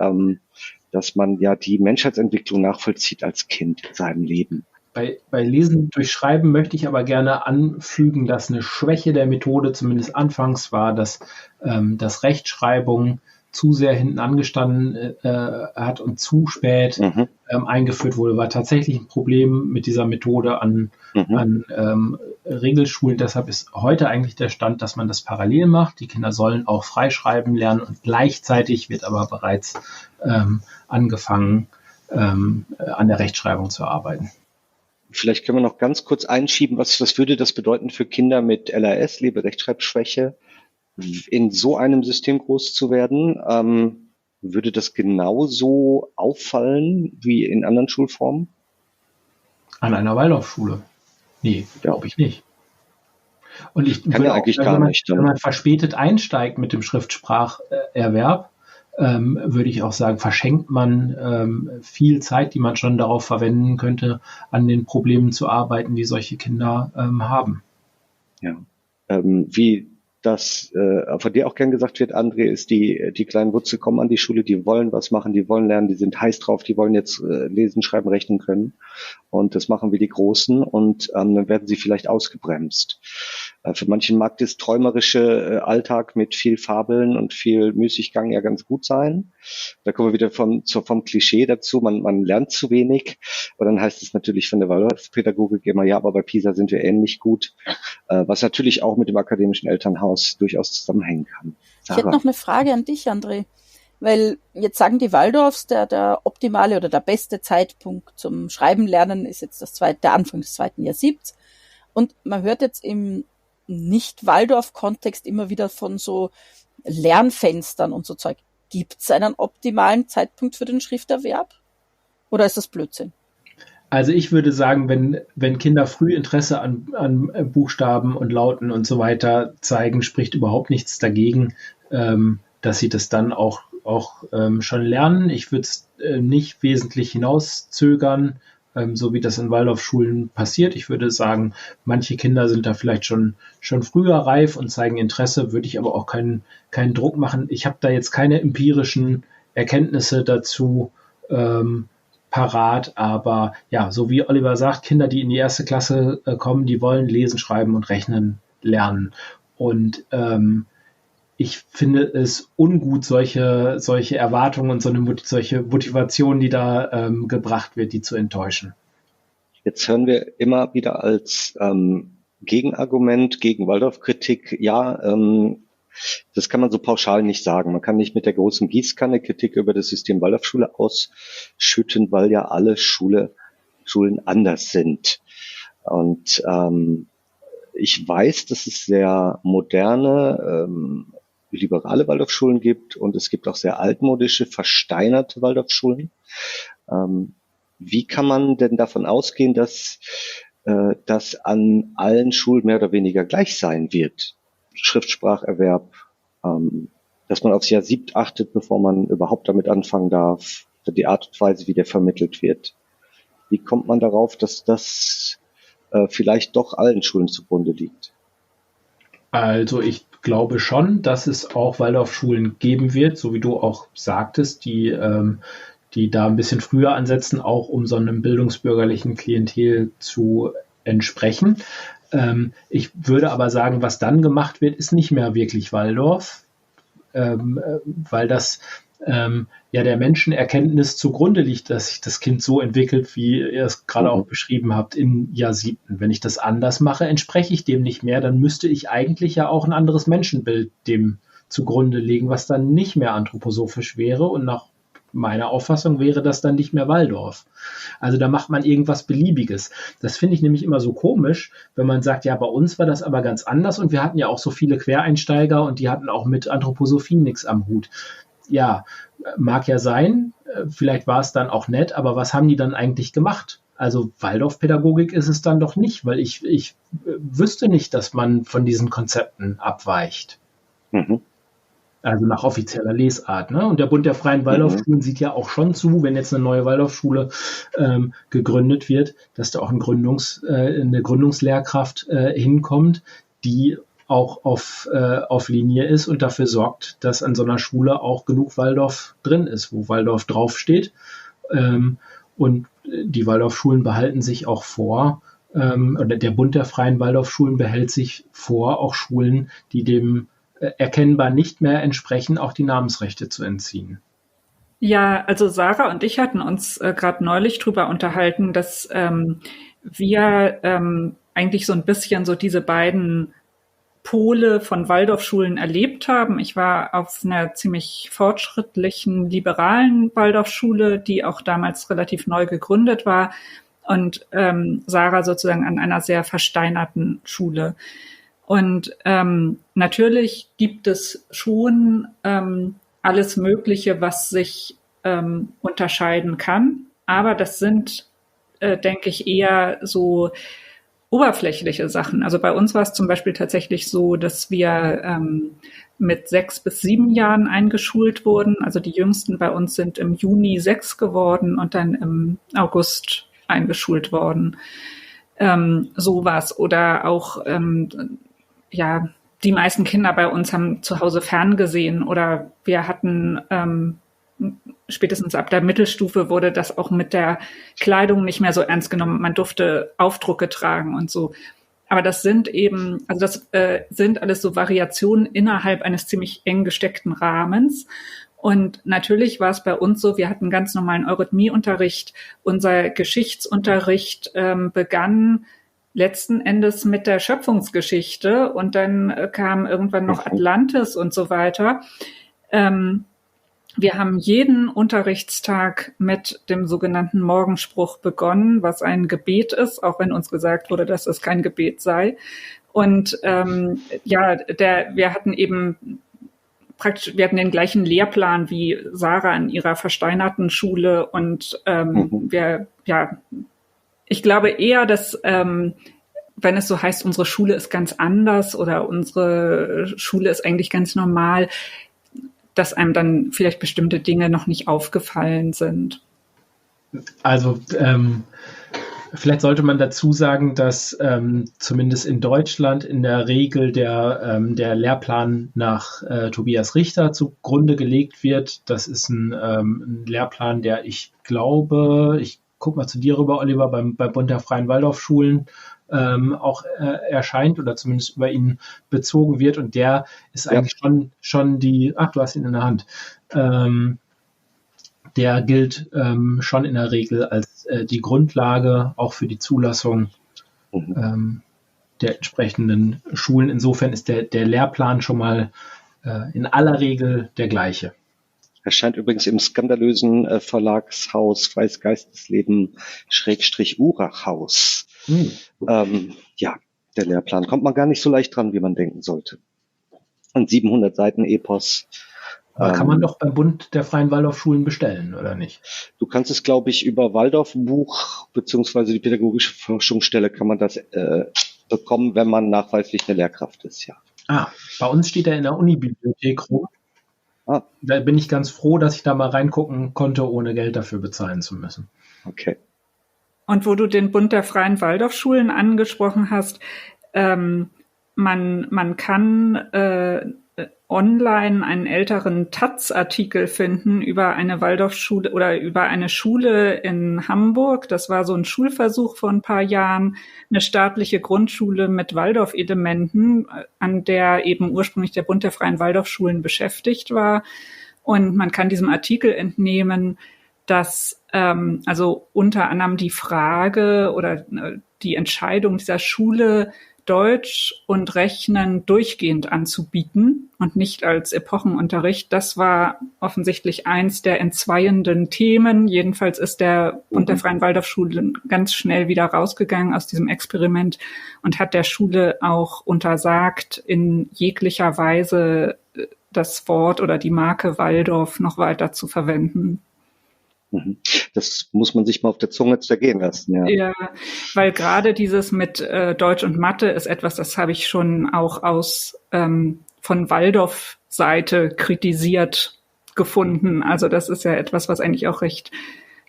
dass man ja die Menschheitsentwicklung nachvollzieht als Kind in seinem Leben. Bei Lesen durch Schreiben möchte ich aber gerne anfügen, dass eine Schwäche der Methode zumindest anfangs war, dass Rechtschreibung zu sehr hinten angestanden hat und zu spät eingeführt wurde, war tatsächlich ein Problem mit dieser Methode an Regelschulen. Deshalb ist heute eigentlich der Stand, dass man das parallel macht. Die Kinder sollen auch freischreiben lernen und gleichzeitig wird aber bereits angefangen, an der Rechtschreibung zu arbeiten. Vielleicht können wir noch ganz kurz einschieben, was würde das bedeuten für Kinder mit LRS, Leserechtschreibschwäche, in so einem System groß zu werden? Würde das genauso auffallen wie in anderen Schulformen? An einer Waldorfschule? Nee, glaube ich nicht. Und ich kann ja eigentlich gar nicht. Wenn man verspätet einsteigt mit dem Schriftspracherwerb, würde ich auch sagen, verschenkt man viel Zeit, die man schon darauf verwenden könnte, an den Problemen zu arbeiten, die solche Kinder haben. Ja, wie das von dir auch gern gesagt wird, André, ist die kleinen Wurzel kommen an die Schule, die wollen was machen, die wollen lernen, die sind heiß drauf, die wollen jetzt lesen, schreiben, rechnen können. Und das machen wir die Großen und dann werden sie vielleicht ausgebremst. Für manchen mag das träumerische Alltag mit viel Fabeln und viel Müßiggang ja ganz gut sein. Da kommen wir wieder vom Klischee dazu, man lernt zu wenig. Aber dann heißt es natürlich von der Waldorfpädagogik immer, ja, aber bei PISA sind wir ähnlich gut. Was natürlich auch mit dem akademischen Elternhaus durchaus zusammenhängen kann. Sarah. Ich hätte noch eine Frage an dich, André. Weil jetzt sagen die Waldorfs, der optimale oder der beste Zeitpunkt zum Schreiben lernen ist jetzt der Anfang des 2. Jahrsiebts. Und man hört jetzt im Nicht-Waldorf-Kontext immer wieder von so Lernfenstern und so Zeug. Gibt es einen optimalen Zeitpunkt für den Schrifterwerb? Oder ist das Blödsinn? Also ich würde sagen, wenn Kinder früh Interesse an Buchstaben und Lauten und so weiter zeigen, spricht überhaupt nichts dagegen, dass sie das dann auch schon lernen. Ich würde es nicht wesentlich hinauszögern, so wie das in Waldorfschulen passiert. Ich würde sagen, manche Kinder sind da vielleicht schon früher reif und zeigen Interesse, würde ich aber auch keinen Druck machen. Ich habe da jetzt keine empirischen Erkenntnisse dazu parat, aber ja, so wie Oliver sagt, Kinder, die in die 1. Klasse kommen, die wollen lesen, schreiben und rechnen lernen. Und ich finde es ungut, solche Erwartungen und solche Motivationen, die da gebracht wird, die zu enttäuschen. Jetzt hören wir immer wieder als Gegenargument gegen Waldorfkritik, ja, das kann man so pauschal nicht sagen. Man kann nicht mit der großen Gießkanne Kritik über das System Waldorfschule ausschütten, weil ja alle Schulen anders sind. Und ich weiß, dass es sehr moderne, liberale Waldorfschulen gibt und es gibt auch sehr altmodische, versteinerte Waldorfschulen. Wie kann man denn davon ausgehen, dass das an allen Schulen mehr oder weniger gleich sein wird? Schriftspracherwerb, dass man aufs Jahr 7 achtet, bevor man überhaupt damit anfangen darf, die Art und Weise, wie der vermittelt wird. Wie kommt man darauf, dass das vielleicht doch allen Schulen zugrunde liegt? Also ich glaube schon, dass es auch Waldorfschulen geben wird, so wie du auch sagtest, die da ein bisschen früher ansetzen, auch um so einem bildungsbürgerlichen Klientel zu entsprechen. Ich würde aber sagen, was dann gemacht wird, ist nicht mehr wirklich Waldorf, weil das ja der Menschenerkenntnis zugrunde liegt, dass sich das Kind so entwickelt, wie ihr es gerade auch beschrieben habt, im Jahr 7. Wenn ich das anders mache, entspreche ich dem nicht mehr, dann müsste ich eigentlich ja auch ein anderes Menschenbild dem zugrunde legen, was dann nicht mehr anthroposophisch wäre und nach meiner Auffassung wäre das dann nicht mehr Waldorf. Also da macht man irgendwas Beliebiges. Das finde ich nämlich immer so komisch, wenn man sagt, ja, bei uns war das aber ganz anders und wir hatten ja auch so viele Quereinsteiger und die hatten auch mit Anthroposophie nichts am Hut. Ja, mag ja sein, vielleicht war es dann auch nett, aber was haben die dann eigentlich gemacht? Also Waldorfpädagogik ist es dann doch nicht, weil ich wüsste nicht, dass man von diesen Konzepten abweicht. Mhm. also nach offizieller Lesart. Ne? Und der Bund der Freien Waldorfschulen sieht ja auch schon zu, wenn jetzt eine neue Waldorfschule gegründet wird, dass da auch eine Gründungslehrkraft hinkommt, die auch auf Linie ist und dafür sorgt, dass an so einer Schule auch genug Waldorf drin ist, wo Waldorf draufsteht. Und die Waldorfschulen behalten sich auch vor, oder der Bund der Freien Waldorfschulen behält sich vor, auch Schulen, die dem erkennbar nicht mehr entsprechen, auch die Namensrechte zu entziehen. Ja, also Sarah und ich hatten uns gerade neulich drüber unterhalten, dass wir eigentlich so ein bisschen so diese beiden Pole von Waldorfschulen erlebt haben. Ich war auf einer ziemlich fortschrittlichen, liberalen Waldorfschule, die auch damals relativ neu gegründet war, und Sarah sozusagen an einer sehr versteinerten Schule. Und natürlich gibt es schon alles Mögliche, was sich unterscheiden kann, aber das sind, denke ich, eher so oberflächliche Sachen. Also bei uns war es zum Beispiel tatsächlich so, dass wir mit 6 bis 7 Jahren eingeschult wurden. Also die Jüngsten bei uns sind im Juni 6 geworden und dann im August eingeschult worden. Sowas. Oder auch, ja, die meisten Kinder bei uns haben zu Hause ferngesehen, oder wir hatten spätestens ab der Mittelstufe wurde das auch mit der Kleidung nicht mehr so ernst genommen. Man durfte Aufdrucke tragen und so. Aber das sind eben, also das sind alles so Variationen innerhalb eines ziemlich eng gesteckten Rahmens. Und natürlich war es bei uns so, wir hatten ganz normalen Eurythmieunterricht. Unser Geschichtsunterricht begann letzten Endes mit der Schöpfungsgeschichte, und dann kam irgendwann noch Atlantis und so weiter. Wir haben jeden Unterrichtstag mit dem sogenannten Morgenspruch begonnen, was ein Gebet ist, auch wenn uns gesagt wurde, dass es kein Gebet sei. Und wir hatten eben praktisch, wir hatten den gleichen Lehrplan wie Sarah in ihrer versteinerten Schule, und ich glaube eher, dass wenn es so heißt, unsere Schule ist ganz anders oder unsere Schule ist eigentlich ganz normal, dass einem dann vielleicht bestimmte Dinge noch nicht aufgefallen sind. Also vielleicht sollte man dazu sagen, dass zumindest in Deutschland in der Regel der Lehrplan nach Tobias Richter zugrunde gelegt wird. Das ist ein Lehrplan, der, ich glaube, ich guck mal zu dir rüber, Oliver, beim Bund der Freien Waldorfschulen auch erscheint oder zumindest über ihn bezogen wird, und der ist eigentlich schon die, du hast ihn in der Hand, der gilt schon in der Regel als die Grundlage auch für die Zulassung der entsprechenden Schulen. Insofern ist der Lehrplan schon mal in aller Regel der gleiche. Erscheint übrigens im skandalösen Verlagshaus Freies Geistesleben /Urachhaus. Der Lehrplan kommt man gar nicht so leicht dran, wie man denken sollte. Und 700 Seiten Epos. Kann man doch beim Bund der Freien Waldorfschulen bestellen, oder nicht? Du kannst es, glaube ich, über Waldorfbuch beziehungsweise die Pädagogische Forschungsstelle kann man das bekommen, wenn man nachweislich eine Lehrkraft ist, ja. Bei uns steht er in der Unibibliothek rum. Da bin ich ganz froh, dass ich da mal reingucken konnte, ohne Geld dafür bezahlen zu müssen. Okay. Und wo du den Bund der Freien Waldorfschulen angesprochen hast, man kann online einen älteren Taz-Artikel finden über eine Waldorfschule oder über eine Schule in Hamburg. Das war so ein Schulversuch vor ein paar Jahren, eine staatliche Grundschule mit Waldorf-Elementen, an der eben ursprünglich der Bund der Freien Waldorfschulen beschäftigt war. Und man kann diesem Artikel entnehmen, dass also unter anderem die Frage oder die Entscheidung dieser Schule, Deutsch und Rechnen durchgehend anzubieten und nicht als Epochenunterricht, das war offensichtlich eins der entzweienden Themen. Jedenfalls ist der Bund der Freien Waldorfschulen ganz schnell wieder rausgegangen aus diesem Experiment und hat der Schule auch untersagt, in jeglicher Weise das Wort oder die Marke Waldorf noch weiter zu verwenden. Das muss man sich mal auf der Zunge zergehen lassen. Ja, weil gerade dieses mit Deutsch und Mathe ist etwas, das habe ich schon auch von Waldorf Seite kritisiert gefunden. Also das ist ja etwas, was eigentlich auch recht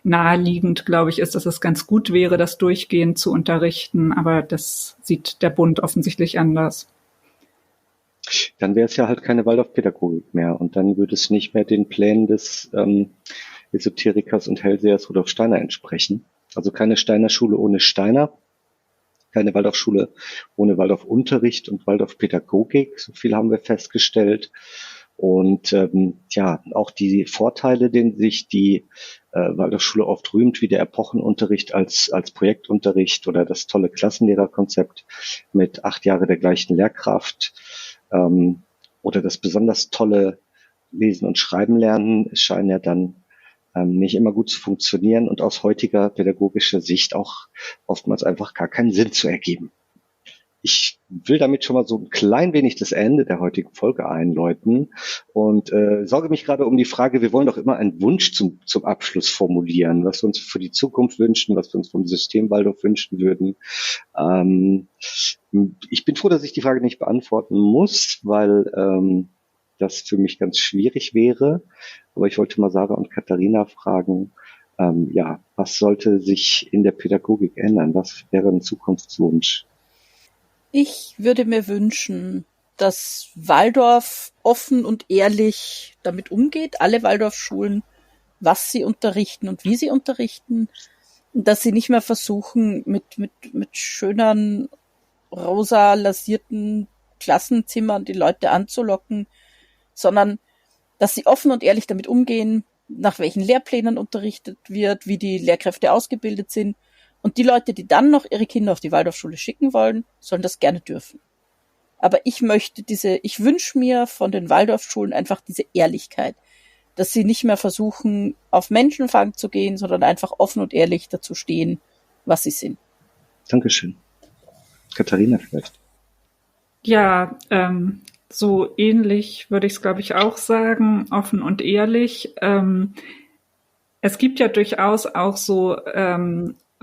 naheliegend, glaube ich, ist, dass es ganz gut wäre, das durchgehend zu unterrichten. Aber das sieht der Bund offensichtlich anders. Dann wäre es ja halt keine Waldorfpädagogik mehr und dann würde es nicht mehr den Plänen des Esoterikers und Hellsehers Rudolf Steiner entsprechen. Also keine Steiner Schule ohne Steiner, keine Waldorfschule ohne Waldorfunterricht und Waldorfpädagogik. So viel haben wir festgestellt. Und auch die Vorteile, denen sich die Waldorfschule oft rühmt, wie der Epochenunterricht als Projektunterricht oder das tolle Klassenlehrerkonzept mit 8 Jahre der gleichen Lehrkraft, oder das besonders tolle Lesen und Schreiben lernen, scheinen ja dann nicht immer gut zu funktionieren und aus heutiger pädagogischer Sicht auch oftmals einfach gar keinen Sinn zu ergeben. Ich will damit schon mal so ein klein wenig das Ende der heutigen Folge einläuten und sorge mich gerade um die Frage, wir wollen doch immer einen Wunsch zum Abschluss formulieren, was wir uns für die Zukunft wünschen, was wir uns vom System Waldorf wünschen würden. Ich bin froh, dass ich die Frage nicht beantworten muss, weil das für mich ganz schwierig wäre. Aber ich wollte mal Sarah und Katharina fragen, was sollte sich in der Pädagogik ändern? Was wäre ein Zukunftswunsch? Ich würde mir wünschen, dass Waldorf offen und ehrlich damit umgeht, alle Waldorfschulen, was sie unterrichten und wie sie unterrichten, und dass sie nicht mehr versuchen, mit schönen, rosa lasierten Klassenzimmern die Leute anzulocken, sondern dass sie offen und ehrlich damit umgehen, nach welchen Lehrplänen unterrichtet wird, wie die Lehrkräfte ausgebildet sind. Und die Leute, die dann noch ihre Kinder auf die Waldorfschule schicken wollen, sollen das gerne dürfen. Aber ich wünsche mir von den Waldorfschulen einfach diese Ehrlichkeit, dass sie nicht mehr versuchen, auf Menschenfang zu gehen, sondern einfach offen und ehrlich dazu stehen, was sie sind. Dankeschön. Katharina vielleicht. Ja, so ähnlich würde ich es, glaube ich, auch sagen, offen und ehrlich. Es gibt ja durchaus auch so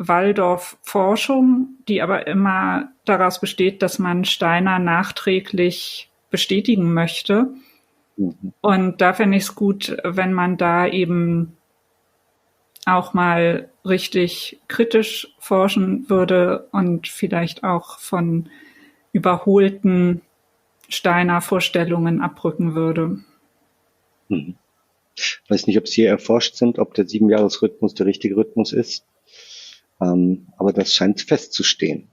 Waldorf-Forschung, die aber immer daraus besteht, dass man Steiner nachträglich bestätigen möchte. Mhm. Und da fände ich es gut, wenn man da eben auch mal richtig kritisch forschen würde und vielleicht auch von überholten Steiner Vorstellungen abrücken würde. Mhm. Ich weiß nicht, ob Sie erforscht sind, ob der 7-Jahres-Rhythmus der richtige Rhythmus ist. Aber das scheint festzustehen.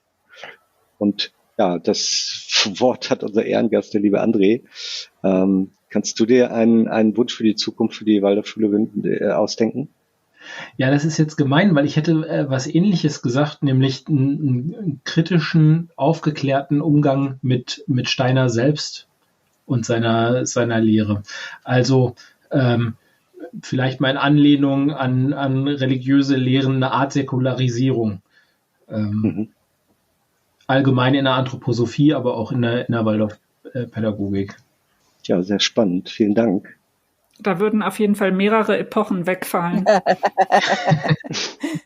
Und ja, das Wort hat unser Ehrengast, der liebe André. Kannst du dir einen Wunsch für die Zukunft für die Waldorfschule ausdenken? Ja, das ist jetzt gemein, weil ich hätte was Ähnliches gesagt, nämlich einen kritischen, aufgeklärten Umgang mit Steiner selbst und seiner Lehre. Also vielleicht mal in Anlehnung an religiöse Lehren, eine Art Säkularisierung. Allgemein in der Anthroposophie, aber auch in der Waldorfpädagogik. Ja, sehr spannend. Vielen Dank. Da würden auf jeden Fall mehrere Epochen wegfallen.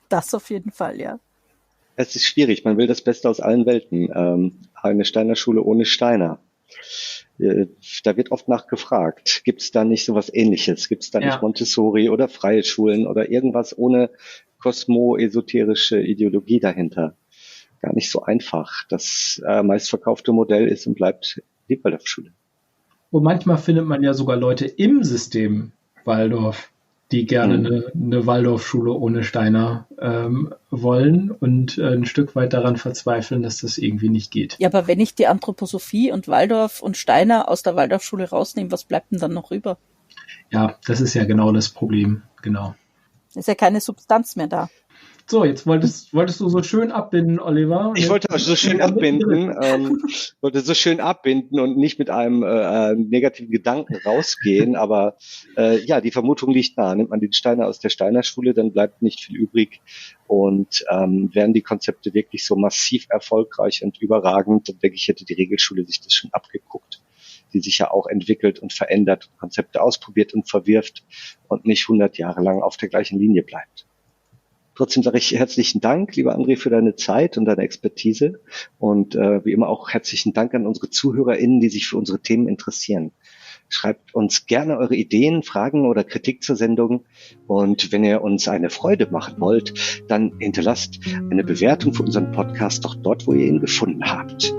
Das auf jeden Fall, ja. Es ist schwierig. Man will das Beste aus allen Welten. Eine Steiner Schule ohne Steiner. Da wird oft nachgefragt. Gibt es da nicht sowas Ähnliches? Gibt es da nicht Montessori oder freie Schulen oder irgendwas ohne kosmo-esoterische Ideologie dahinter? Gar nicht so einfach. Das meistverkaufte Modell ist und bleibt die Waldorfschule. Und manchmal findet man ja sogar Leute im System Waldorf, die gerne eine Waldorfschule ohne Steiner wollen und ein Stück weit daran verzweifeln, dass das irgendwie nicht geht. Ja, aber wenn ich die Anthroposophie und Waldorf und Steiner aus der Waldorfschule rausnehme, was bleibt denn dann noch rüber? Ja, das ist ja genau das Problem, genau. Ist ja keine Substanz mehr da. So, jetzt wolltest du so schön abbinden, Oliver. Ich wollte so schön abbinden, und nicht mit einem negativen Gedanken rausgehen, aber die Vermutung liegt nahe. Nimmt man den Steiner aus der Steiner Schule, dann bleibt nicht viel übrig und wären die Konzepte wirklich so massiv erfolgreich und überragend, dann denke ich, hätte die Regelschule sich das schon abgeguckt, die sich ja auch entwickelt und verändert, Konzepte ausprobiert und verwirft und nicht 100 Jahre lang auf der gleichen Linie bleibt. Trotzdem sage ich herzlichen Dank, lieber André, für deine Zeit und deine Expertise und wie immer auch herzlichen Dank an unsere ZuhörerInnen, die sich für unsere Themen interessieren. Schreibt uns gerne eure Ideen, Fragen oder Kritik zur Sendung. Und wenn ihr uns eine Freude machen wollt, dann hinterlasst eine Bewertung für unseren Podcast doch dort, wo ihr ihn gefunden habt.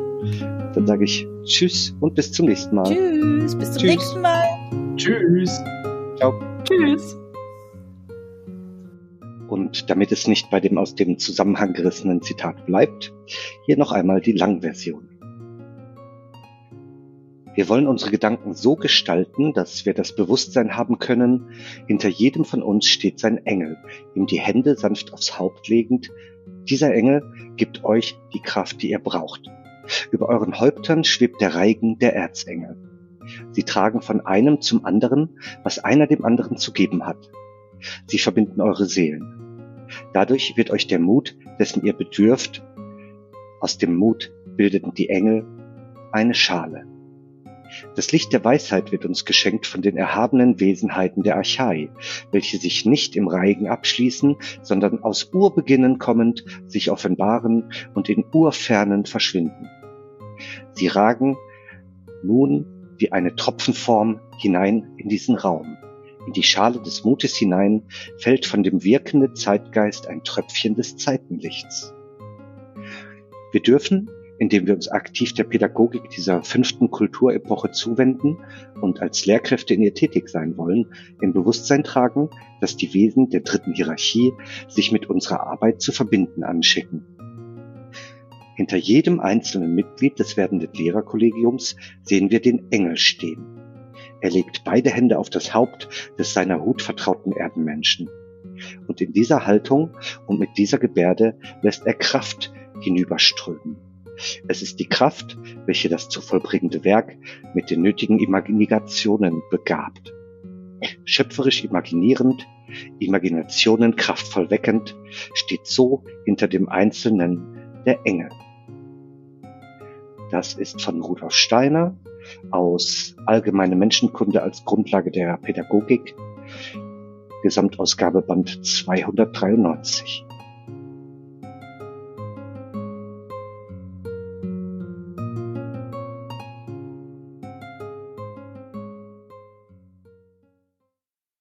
Dann sage ich Tschüss und bis zum nächsten Mal. Tschüss, bis zum nächsten Mal. Tschüss. Ciao. Tschüss. Und damit es nicht bei dem aus dem Zusammenhang gerissenen Zitat bleibt, hier noch einmal die Langversion. Wir wollen unsere Gedanken so gestalten, dass wir das Bewusstsein haben können, hinter jedem von uns steht sein Engel, ihm die Hände sanft aufs Haupt legend. Dieser Engel gibt euch die Kraft, die ihr braucht. Über euren Häuptern schwebt der Reigen der Erzengel. Sie tragen von einem zum anderen, was einer dem anderen zu geben hat. Sie verbinden eure Seelen. Dadurch wird euch der Mut, dessen ihr bedürft, aus dem Mut bildeten die Engel eine Schale. Das Licht der Weisheit wird uns geschenkt von den erhabenen Wesenheiten der Archai, welche sich nicht im Reigen abschließen, sondern aus Urbeginnen kommend sich offenbaren und in Urfernen verschwinden. Sie ragen nun wie eine Tropfenform hinein in diesen Raum. In die Schale des Mutes hinein fällt von dem wirkenden Zeitgeist ein Tröpfchen des Zeitenlichts. Wir dürfen, indem wir uns aktiv der Pädagogik dieser 5. Kulturepoche zuwenden und als Lehrkräfte in ihr tätig sein wollen, im Bewusstsein tragen, dass die Wesen der 3. Hierarchie sich mit unserer Arbeit zu verbinden anschicken. Hinter jedem einzelnen Mitglied des werdenden Lehrerkollegiums sehen wir den Engel stehen. Er legt beide Hände auf das Haupt des seiner Hut vertrauten Erdenmenschen. Und in dieser Haltung und mit dieser Gebärde lässt er Kraft hinüberströmen. Es ist die Kraft, welche das zu vollbringende Werk mit den nötigen Imaginationen begabt. Schöpferisch imaginierend, Imaginationen kraftvoll weckend, steht so hinter dem Einzelnen der Engel. Das ist von Rudolf Steiner aus Allgemeine Menschenkunde als Grundlage der Pädagogik, Gesamtausgabe Band 293.